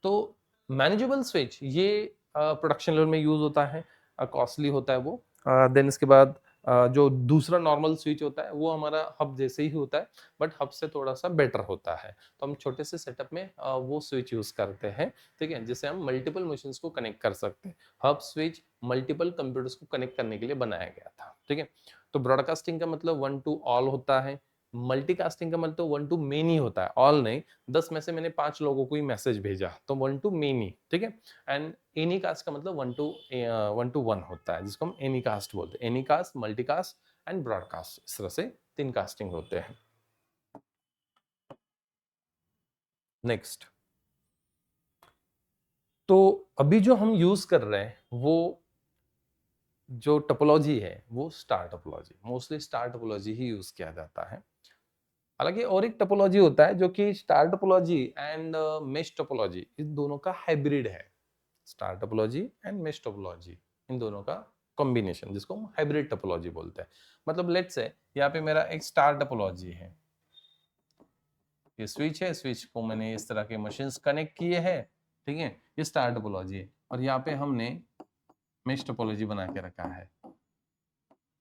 तो मैनेजेबल स्विच ये प्रोडक्शन लेवल में यूज होता है, कॉस्टली होता है वो। देन इसके बाद जो दूसरा नॉर्मल स्विच होता है वो हमारा हब जैसे ही होता है, बट हब से थोड़ा सा बेटर होता है। तो हम छोटे से सेटअप में वो स्विच यूज करते हैं, ठीक है, जिससे हम मल्टीपल मशीन्स को कनेक्ट कर सकते हैं। हब स्विच मल्टीपल कंप्यूटर्स को कनेक्ट करने के लिए बनाया गया था, ठीक है। तो ब्रॉडकास्टिंग का मतलब 1 टू ऑल होता है, मल्टीकास्टिंग का मतलब 1 टू मेनी होता है, ऑल नहीं। 10 में से मैंने 5 लोगों को ही मैसेज भेजा तो 1 टू मेनी, ठीक है। एंड एनी कास्ट का मतलब 1 टू 1 होता है, जिसको हम एनी कास्ट बोलते हैं। Any caste, multicast and broadcast, इस तरह से 3 कास्टिंग होते हैं। नेक्स्ट, तो अभी जो हम यूज कर रहे हैं वो जो टोपोलॉजी है वो star topology, mostly star topology ही यूज किया जाता है। हालांकि और एक टोपोलॉजी होता है जो कि star topology and mesh topology, इन दोनों का हाइब्रिड है। Star topology and mesh topology, इन दोनों का कॉम्बिनेशन, जिसको हम हाइब्रिड टोपोलॉजी बोलते हैं। मतलब लेट्स से यहाँ पे मेरा एक स्टार टोपोलॉजी है, ये स्विच है, स्विच को मैंने इस तरह के मशीन्स कनेक्ट किए हैं, ठीक है, ये स्टार टोपोलॉजी है। और यहाँ पे हमने मेश टोपोलॉजी बना के रखा है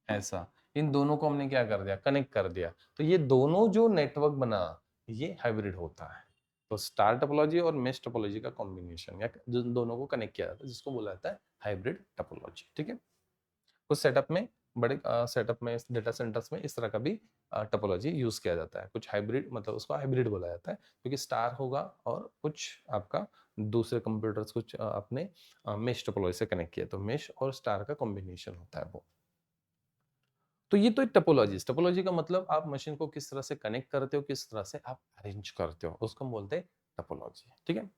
ऐसा। इन दोनों को हमने क्या कर दिया, कनेक्ट कर दिया। तो ये दोनों जो नेटवर्क बना, ये हाइब्रिड होता है। तो स्टार टोपोलॉजी और मेश टोपोलॉजी का कॉम्बिनेशन, या जो दोनों को कनेक्ट किया जाता है, जिसको बोला जाता है हाइब्रिड टोपोलॉजी, ठीक है। कुछ सेटअप में, बड़े सेटअप में, डेटा सेंटर्स में इस तरह का भी टोपोलॉजी यूज किया जाता है। कुछ हाइब्रिड, मतलब उसको हाइब्रिड बोला जाता है, क्योंकि स्टार होगा और कुछ आपका दूसरे कंप्यूटर्स कुछ अपने मेश टोपोलॉजी से कनेक्ट किया, तो मेश और स्टार का कॉम्बिनेशन होता है वो। तो ये तो एक टोपोलॉजी। टोपोलॉजी का मतलब आप मशीन को किस तरह से कनेक्ट करते हो, किस तरह से आप अरेंज करते हो, उसको हम बोलते हैं टोपोलॉजी, ठीक है।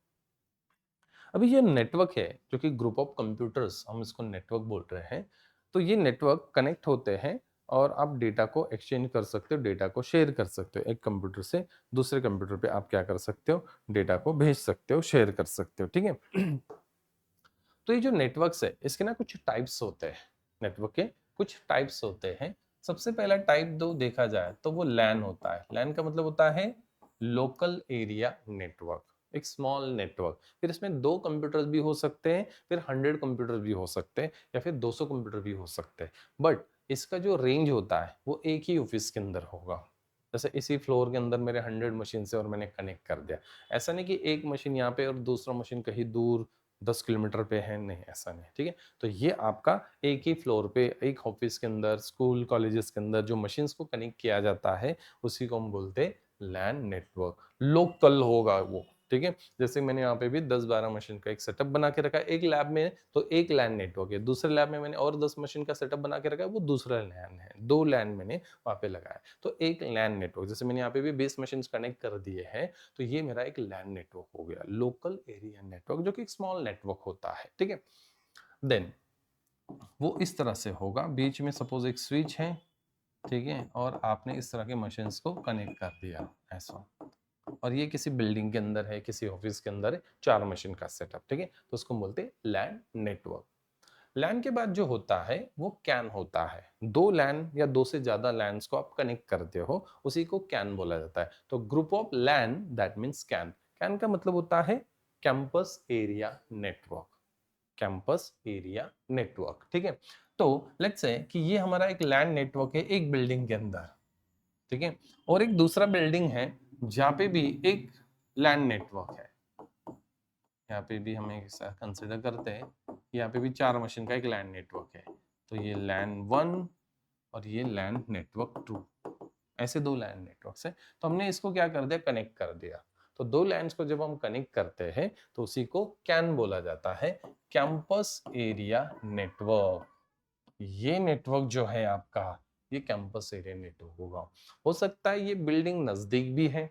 अभी ये नेटवर्क है जो कि ग्रुप ऑफ कंप्यूटर्स, हम इसको नेटवर्क बोल रहे हैं। तो ये नेटवर्क कनेक्ट होते हैं और आप डेटा को एक्सचेंज कर सकते हो, डेटा को शेयर कर सकते हो। एक कंप्यूटर से दूसरे कंप्यूटर पे आप क्या कर सकते हो, डेटा को भेज सकते हो, शेयर कर सकते हो, ठीक है। तो ये जो नेटवर्क्स है इसके ना कुछ टाइप्स होते हैं, नेटवर्क के कुछ टाइप्स होते हैं। सबसे पहला टाइप दो देखा जाए तो वो लैन होता है। लैन का मतलब होता है लोकल एरिया नेटवर्क, एक स्मॉल नेटवर्क। फिर इसमें 2 कंप्यूटर्स भी हो सकते हैं, फिर 100 कंप्यूटर भी हो सकते हैं, या फिर 200 कंप्यूटर भी हो सकते हैं। बट इसका जो रेंज होता है वो एक ही ऑफिस के अंदर होगा। जैसे इसी फ्लोर के अंदर मेरे 100 मशीन से और मैंने कनेक्ट कर दिया, ऐसा नहीं कि एक मशीन यहाँ पे और दूसरा मशीन कहीं दूर 10 किलोमीटर पे है, नहीं, ऐसा नहीं, ठीक है। तो ये आपका एक ही फ्लोर पे, एक ऑफिस के अंदर, स्कूल कॉलेजेस के अंदर जो मशीन्स को कनेक्ट किया जाता है, उसी को हम बोलते हैं लैन नेटवर्क। लोकल होगा वो, ठीक है। जैसे मैंने यहाँ पे भी 10-12 मशीन का एक सेटअप बना के रखा है एक लैब में, तो एक लैन नेटवर्क है। दूसरे लैब में मैंने और 10 मशीन का सेटअप बना के रखा है, वो दूसरा लैन है। 2 लैन मैंने वहाँ पे लगाया है। तो एक लैन नेटवर्क, जैसे मैंने यहाँ पे भी 20 मशीन कनेक्ट कर दिए हैं, तो ये मेरा एक लैन नेटवर्क हो गया, लोकल एरिया नेटवर्क, जो कि एक स्मॉल नेटवर्क होता है, ठीक है। देन वो इस तरह से होगा, बीच में सपोज एक स्विच है, ठीक है, और आपने इस तरह के मशीन्स को कनेक्ट कर दिया ऐसा, और ये किसी बिल्डिंग के अंदर है, किसी ऑफिस के अंदर है, 4 मशीन का सेटअप, ठीक है। तो उसको बोलते हैं लैन नेटवर्क। लैन के बाद जो होता है वो कैन होता है। 2 लैन या 2 से ज्यादा लैन्स को आप कनेक्ट करते हो, उसी को कैन बोला जाता है। तो group of LAN, that means CAN. CAN का मतलब होता है campus area network, campus area network, ठीक है। तो लेट्स से कि ये हमारा एक लैन नेटवर्क है एक बिल्डिंग के अंदर, ठीक है, और एक दूसरा बिल्डिंग है जहाँ पे भी एक लैन नेटवर्क है। यहाँ पे भी हमें कंसिडर करते हैं, यहाँ पे भी 4 मशीन का एक लैन नेटवर्क है। तो ये लैन 1 और ये लैन नेटवर्क 2, ऐसे 2 लैन नेटवर्क है। तो हमने इसको क्या कर दिया, कनेक्ट कर दिया। तो 2 लैन्स को जब हम कनेक्ट करते हैं तो उसी को कैन बोला जाता है, कैंपस एरिया नेटवर्क। ये नेटवर्क जो है आपका, ये कैंपस एरिया नेटवर्क होगा। हो सकता है ये बिल्डिंग नजदीक भी है,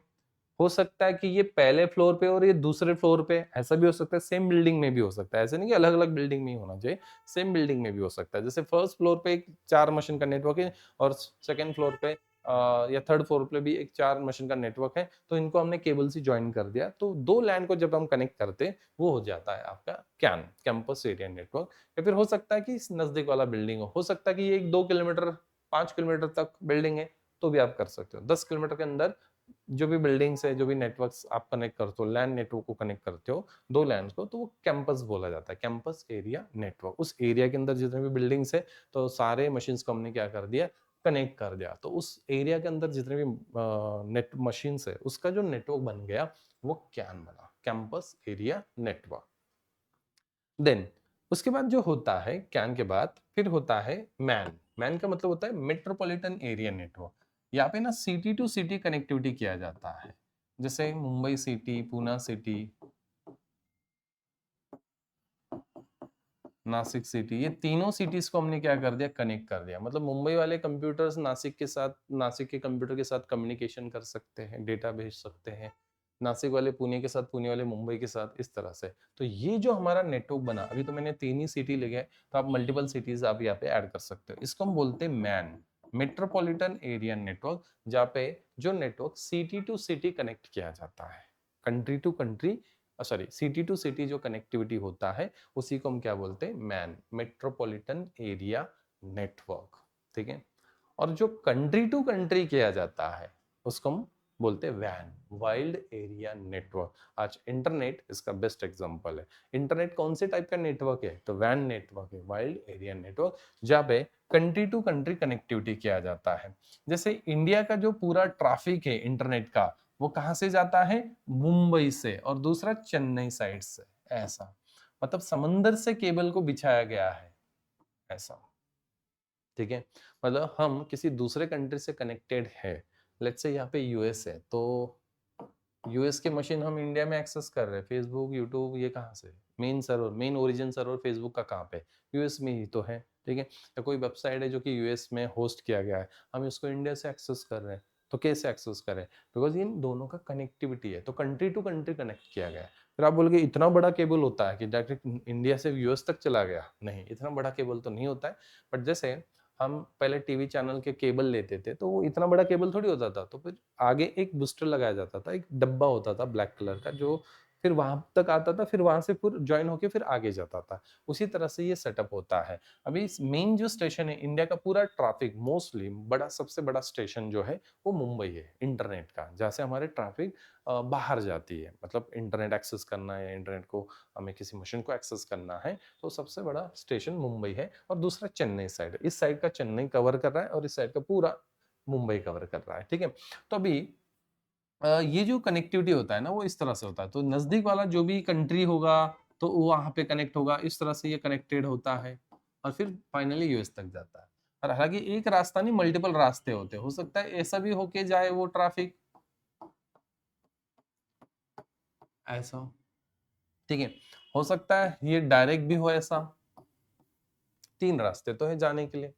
हो सकता है कि ये पहले फ्लोर पे और ये दूसरे फ्लोर पे, ऐसा भी हो सकता है। सेम बिल्डिंग में भी हो सकता है, ऐसे नहीं कि अलग अलग बिल्डिंग में ही होना चाहिए, सेम बिल्डिंग में भी हो सकता है। जैसे फर्स्ट फ्लोर पे एक 4 मशीन का नेटवर्क है और सेकंड फ्लोर पे या थर्ड फ्लोर पे भी एक 4 मशीन का नेटवर्क है, तो इनको हमने केबल से ज्वाइन कर दिया, तो 2 लैन को जब हम कनेक्ट करते हैं वो हो जाता है आपका कैन, कैंपस एरिया नेटवर्क। या फिर हो सकता है कि नजदीक वाला बिल्डिंग हो सकता है कि ये एक 2 किलोमीटर 5 किलोमीटर तक बिल्डिंग है, तो भी आप कर सकते हो। 10 किलोमीटर के अंदर जो भी बिल्डिंग्स है, जो भी नेटवर्क्स आप कनेक्ट करते हो, लैन नेटवर्क को कनेक्ट करते हो 2 लैंड को, तो वो कैंपस बोला जाता है, कैंपस एरिया नेटवर्क। उस एरिया के अंदर जितने भी बिल्डिंग्स है, तो सारे मशीन्स को हमने क्या कर दिया, कनेक्ट कर दिया। तो उस एरिया के अंदर जितने भी नेट मशीन्स है, उसका जो नेटवर्क बन गया वो कैन बना, कैंपस एरिया नेटवर्क। देन उसके बाद जो होता है कैन के बाद, फिर होता है मैन। मैन का मतलब होता है मेट्रोपॉलिटन एरिया नेटवर्क। यहाँ पे ना सिटी टू सिटी कनेक्टिविटी किया जाता है, जैसे Mumbai city, Poona city, Nashik city, ये तीनों सिटीज को हमने क्या कर दिया, कनेक्ट कर दिया। मतलब मुंबई वाले कंप्यूटर्स नासिक के साथ, नासिक के कंप्यूटर के साथ कम्युनिकेशन कर सकते हैं, डेटा भेज सकते हैं। नासिक वाले पुणे के साथ, पुणे वाले मुंबई के साथ, इस तरह से। तो ये जो हमारा नेटवर्क बना, अभी तो मैंने 3 ही सिटी लिखे, तो आप मल्टीपल सिटीज आप यहाँ पे ऐड कर सकते हो। इसको हम बोलते हैं मैन, मेट्रोपॉलिटन एरिया नेटवर्क, जहाँ पे जो network city to city connect किया जाता है, country to country, sorry city to city जो कनेक्टिविटी होता है, उसी को हम क्या बोलते हैं, मैन, मेट्रोपॉलिटन एरिया नेटवर्क, ठीक है। और जो कंट्री टू कंट्री किया जाता है उसको हम बोलते हैं वैन, वाइल्ड एरिया नेटवर्क। आज इंटरनेट इसका बेस्ट एग्जांपल है। इंटरनेट कौन से टाइप का नेटवर्क है, तो वैन नेटवर्क है, वाइल्ड एरिया नेटवर्क, जहाँ पे कंट्री टू कंट्री कनेक्टिविटी किया जाता है। जैसे इंडिया का जो पूरा ट्रैफिक है इंटरनेट का, वो कहाँ से जाता है, मुंबई से, और दूसरा चेन्नई साइड से, ऐसा। मतलब समंदर से केबल को बिछाया गया है, ऐसा, ठीक है। मतलब हम किसी दूसरे कंट्री से कनेक्टेड है, लेट्स से यहाँ पे यूएस है, तो यूएस के मशीन हम इंडिया में एक्सेस कर रहे हैं, फेसबुक, यूट्यूब, ये कहाँ से, main server, main origin server Facebook का कहाँ पे, यूएस में ही तो है, ठीक है। या कोई वेबसाइट है जो कि यूएस में होस्ट किया गया है, हम इसको इंडिया से एक्सेस कर रहे हैं, तो कैसे एक्सेस करें, बिकॉज इन दोनों का कनेक्टिविटी है, तो कंट्री टू कंट्री कनेक्ट किया गया है। फिर आप बोलोगे इतना बड़ा केबल होता है कि डायरेक्ट इंडिया से यूएस तक चला गया, नहीं, इतना बड़ा केबल तो नहीं होता है। बट जैसे हम पहले टीवी चैनल के केबल लेते थे, तो वो इतना बड़ा केबल थोड़ी होता था, तो फिर आगे एक बूस्टर लगाया जाता था, एक डब्बा होता था ब्लैक कलर का, जो फिर वहां तक आता था, फिर वहां से फिर ज्वाइन होके फिर आगे जाता था। उसी तरह से ये सेटअप होता है। अभी मेन जो स्टेशन है, इंडिया का पूरा ट्रैफिक मोस्टली बड़ा, सबसे बड़ा स्टेशन जो है वो मुंबई है इंटरनेट का, जहाँ से हमारे ट्रैफिक बाहर जाती है। मतलब इंटरनेट एक्सेस करना है, इंटरनेट को हमें किसी मशीन को एक्सेस करना है, तो सबसे बड़ा स्टेशन मुंबई है, और दूसरा चेन्नई साइड, इस साइड का चेन्नई कवर कर रहा है और इस साइड का पूरा मुंबई कवर कर रहा है, ठीक है। तो अभी ये जो कनेक्टिविटी होता है ना, वो इस तरह से होता है। तो नजदीक वाला जो भी कंट्री होगा, तो वो वहां पे कनेक्ट होगा, इस तरह से ये कनेक्टेड होता है, और फिर फाइनली यूएस तक जाता है। और हालांकि एक रास्ता नहीं, मल्टीपल रास्ते होते, हो सकता है ऐसा भी होके जाए वो ट्रैफिक, ऐसा, ठीक है। हो सकता है ये डायरेक्ट भी हो ऐसा, 3 रास्ते तो है जाने के लिए।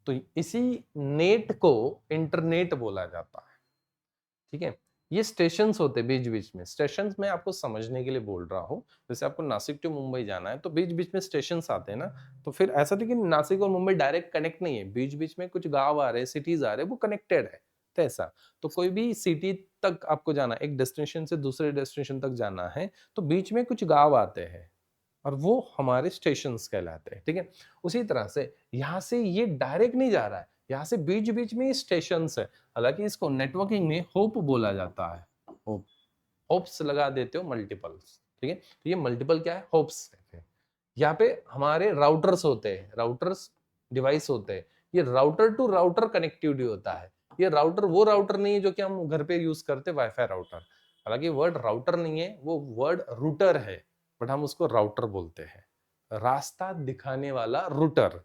तो इसी नेट को इंटरनेट बोला जाता है, ठीक है। ये स्टेशंस होते हैं बीच बीच में, स्टेशंस मैं आपको समझने के लिए बोल रहा हूँ। जैसे आपको नासिक टू मुंबई जाना है तो बीच बीच में स्टेशंस आते हैं ना, तो फिर ऐसा नहीं कि नासिक और मुंबई डायरेक्ट कनेक्ट नहीं है, बीच बीच में कुछ गांव आ रहे हैं, सिटीज आ रहे हैं, वो कनेक्टेड है। तो ऐसा, तो कोई भी सिटी तक आपको जाना, एक डेस्टिनेशन से दूसरे डेस्टिनेशन तक जाना है, तो बीच में कुछ गांव आते हैं और वो हमारे स्टेशंस कहलाते हैं, ठीक है। उसी तरह से यहाँ से ये डायरेक्ट नहीं जा रहा है, यहाँ से बीच बीच में स्टेशंस है। हालांकि इसको नेटवर्किंग में होप बोला जाता है, होप, होप्स लगा देते हो मल्टीपल्स, ठीक है। तो ये मल्टीपल क्या है, होप्स है। यहाँ पे हमारे राउटर्स होते हैं, राउटर्स डिवाइस होते हैं, ये राउटर टू राउटर कनेक्टिविटी होता है। ये राउटर वो राउटर नहीं है जो कि हम घर पे यूज करते वाईफाई राउटर, हालांकि वर्ड राउटर नहीं है, वो वर्ड रूटर है, बट हम उसको राउटर बोलते हैं, रास्ता दिखाने वाला रूटर,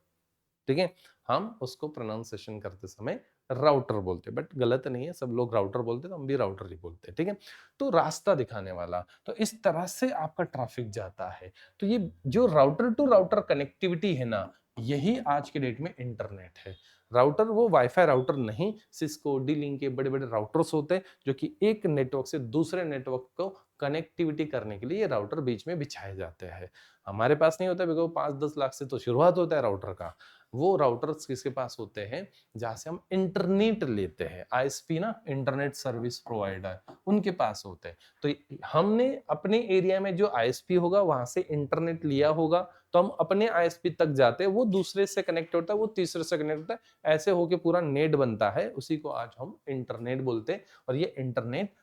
ठीक है। हम उसको प्रोनाउंसिएशन करते समय राउटर बोलते हैं, बट गलत नहीं है, सब लोग राउटर बोलते हैं तो हम भी राउटर ही बोलते हैं, ठीक है। तो रास्ता दिखाने वाला, तो इस तरह से आपका ट्रैफिक जाता है। तो ये जो राउटर टू राउटर कनेक्टिविटी है ना, यही आज के डेट में इंटरनेट है। राउटर वो वाईफाई राउटर नहीं, सिस्को डी लिंक के बड़े बड़े राउटर्स होते हैं जो कि एक नेटवर्क से दूसरे नेटवर्क को कनेक्टिविटी करने के लिए ये राउटर बीच में बिछाए जाते हैं। हमारे पास नहीं होता, बिकॉज 5-10 लाख से तो शुरुआत होता है राउटर का। वो राउटर्स किसके पास होते हैं, जहां से हम इंटरनेट लेते हैं, आईएसपी ना, इंटरनेट सर्विस प्रोवाइडर, उनके पास होते हैं। तो हमने अपने एरिया में जो आईएसपी होगा वहां से इंटरनेट लिया होगा, तो हम अपने आईएसपी तक जाते हैं, वो दूसरे से कनेक्ट होता है, वो तीसरे से कनेक्ट होता है, ऐसे होके पूरा नेट बनता है, उसी को आज हम इंटरनेट बोलते हैं। और ये इंटरनेट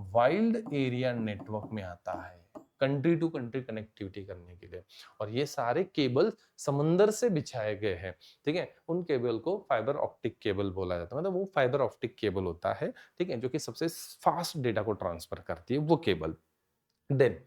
वाइल्ड एरिया नेटवर्क में आता है, कंट्री टू कंट्री कनेक्टिविटी करने के लिए। और ये सारे केबल समंदर से बिछाए गए हैं, ठीक है। उन केबल को फाइबर ऑप्टिक केबल बोला जाता है, मतलब वो फाइबर ऑप्टिक केबल होता है, ठीक है, जो कि सबसे फास्ट डेटा को ट्रांसफर करती है वो केबल। देन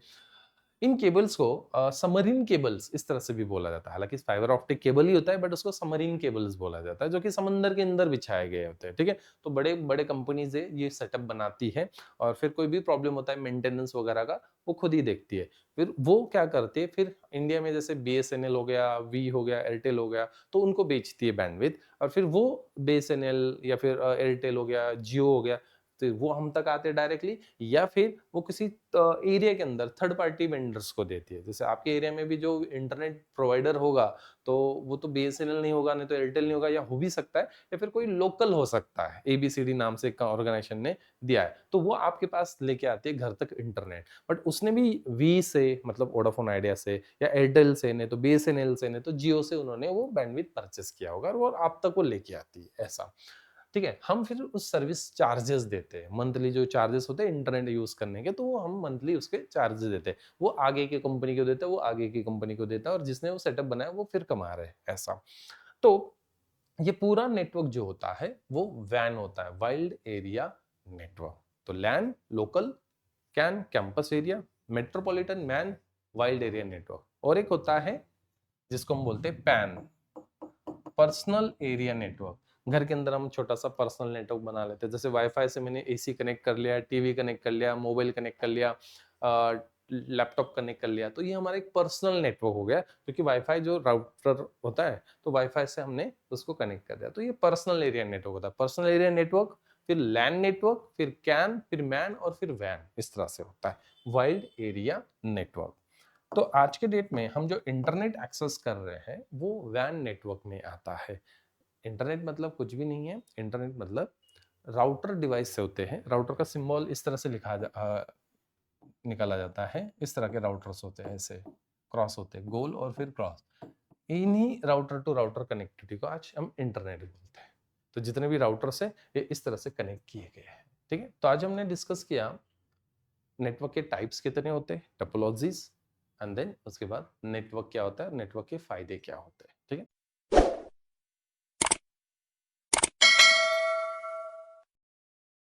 इन केबल्स को सबमरीन केबल्स इस तरह से भी बोला जाता है, हालांकि फाइबर ऑप्टिक केबल ही होता है, बट उसको सबमरीन केबल्स बोला जाता है, जो कि समंदर के अंदर बिछाए गए होते हैं, ठीक है। तो बड़े बड़े कंपनीज है ये सेटअप बनाती है, और फिर कोई भी प्रॉब्लम होता है मेंटेनेंस वगैरह का, वो खुद ही देखती है। फिर वो क्या करती है, फिर इंडिया में जैसे बीएसएनएल हो गया, वी हो गया, एयरटेल हो गया, तो उनको बेचती है बैंडविड्थ, और फिर वो बीएसएनएल या फिर एयरटेल हो गया, जियो हो गया, तो वो हम तक आते हैं डायरेक्टली, या फिर वो किसी एरिया के अंदर थर्ड पार्टी वेंडर्स को देती है। जैसे आपके एरिया में भी जो इंटरनेट प्रोवाइडर होगा, तो वो तो बीएसएनएल नहीं होगा, नहीं तो एयरटेल नहीं होगा, या हो भी सकता है, या फिर कोई लोकल हो सकता है, एबीसीडी नाम से एक ऑर्गेनाइजेशन ने दिया है, तो वो आपके पास लेके आती है घर तक इंटरनेट। बट उसने भी वी से, मतलब वोडाफोन आइडिया से, या एयरटेल से, नहीं तो बीएसएनएल से, नहीं तो जियो से उन्होंने वो बैंडविड्थ परचेस किया होगा, और वो आप तक वो लेके आती है, ऐसा, ठीक है। हम फिर उस सर्विस चार्जेस देते हैं, मंथली जो चार्जेस होते हैं इंटरनेट यूज करने के, तो वो हम मंथली उसके चार्जेस देते हैं, वो आगे की कंपनी को देता है, वो आगे की कंपनी को देता है, और जिसने वो सेटअप बनाया वो फिर कमा रहे हैं, ऐसा। तो ये पूरा नेटवर्क जो होता है वो वैन होता है, वाइल्ड एरिया नेटवर्क। तो LAN local, CAN campus area, metropolitan, MAN wild area network, और एक होता है जिसको हम बोलते हैं पैन, पर्सनल एरिया नेटवर्क। घर के अंदर हम छोटा सा पर्सनल नेटवर्क बना लेते हैं, जैसे वाईफाई से मैंने एसी कनेक्ट कर लिया, टीवी कनेक्ट कर लिया, मोबाइल कनेक्ट कर लिया, लैपटॉप कनेक्ट कर लिया, तो ये हमारा एक पर्सनल नेटवर्क हो गया, क्योंकि वाईफाई जो राउटर होता है, तो वाईफाई से हमने उसको कनेक्ट कर दिया, तो ये पर्सनल एरिया नेटवर्क होता है। पर्सनल एरिया नेटवर्क, फिर लैन नेटवर्क, फिर कैन, फिर मैन, और फिर वैन, इस तरह से होता है वाइल्ड एरिया नेटवर्क। तो आज के डेट में हम जो इंटरनेट एक्सेस कर रहे हैं वो वैन नेटवर्क में आता है। इंटरनेट मतलब कुछ भी नहीं है, इंटरनेट मतलब राउटर डिवाइस से होते हैं, राउटर का सिंबल इस तरह से निकाला जाता है, इस तरह के राउटर्स होते हैं, ऐसे क्रॉस होते हैं, गोल और फिर क्रॉस। इन्हीं राउटर टू राउटर कनेक्टिविटी को आज हम इंटरनेट बोलते हैं। तो जितने भी राउटर्स हैं ये इस तरह से कनेक्ट किए गए हैं, ठीक है। तो आज हमने डिस्कस किया नेटवर्क के टाइप्स कितने होते हैं, टोपोलॉजीज, एंड देन उसके बाद नेटवर्क क्या होता है, नेटवर्क के फायदे क्या होते हैं, ठीक है।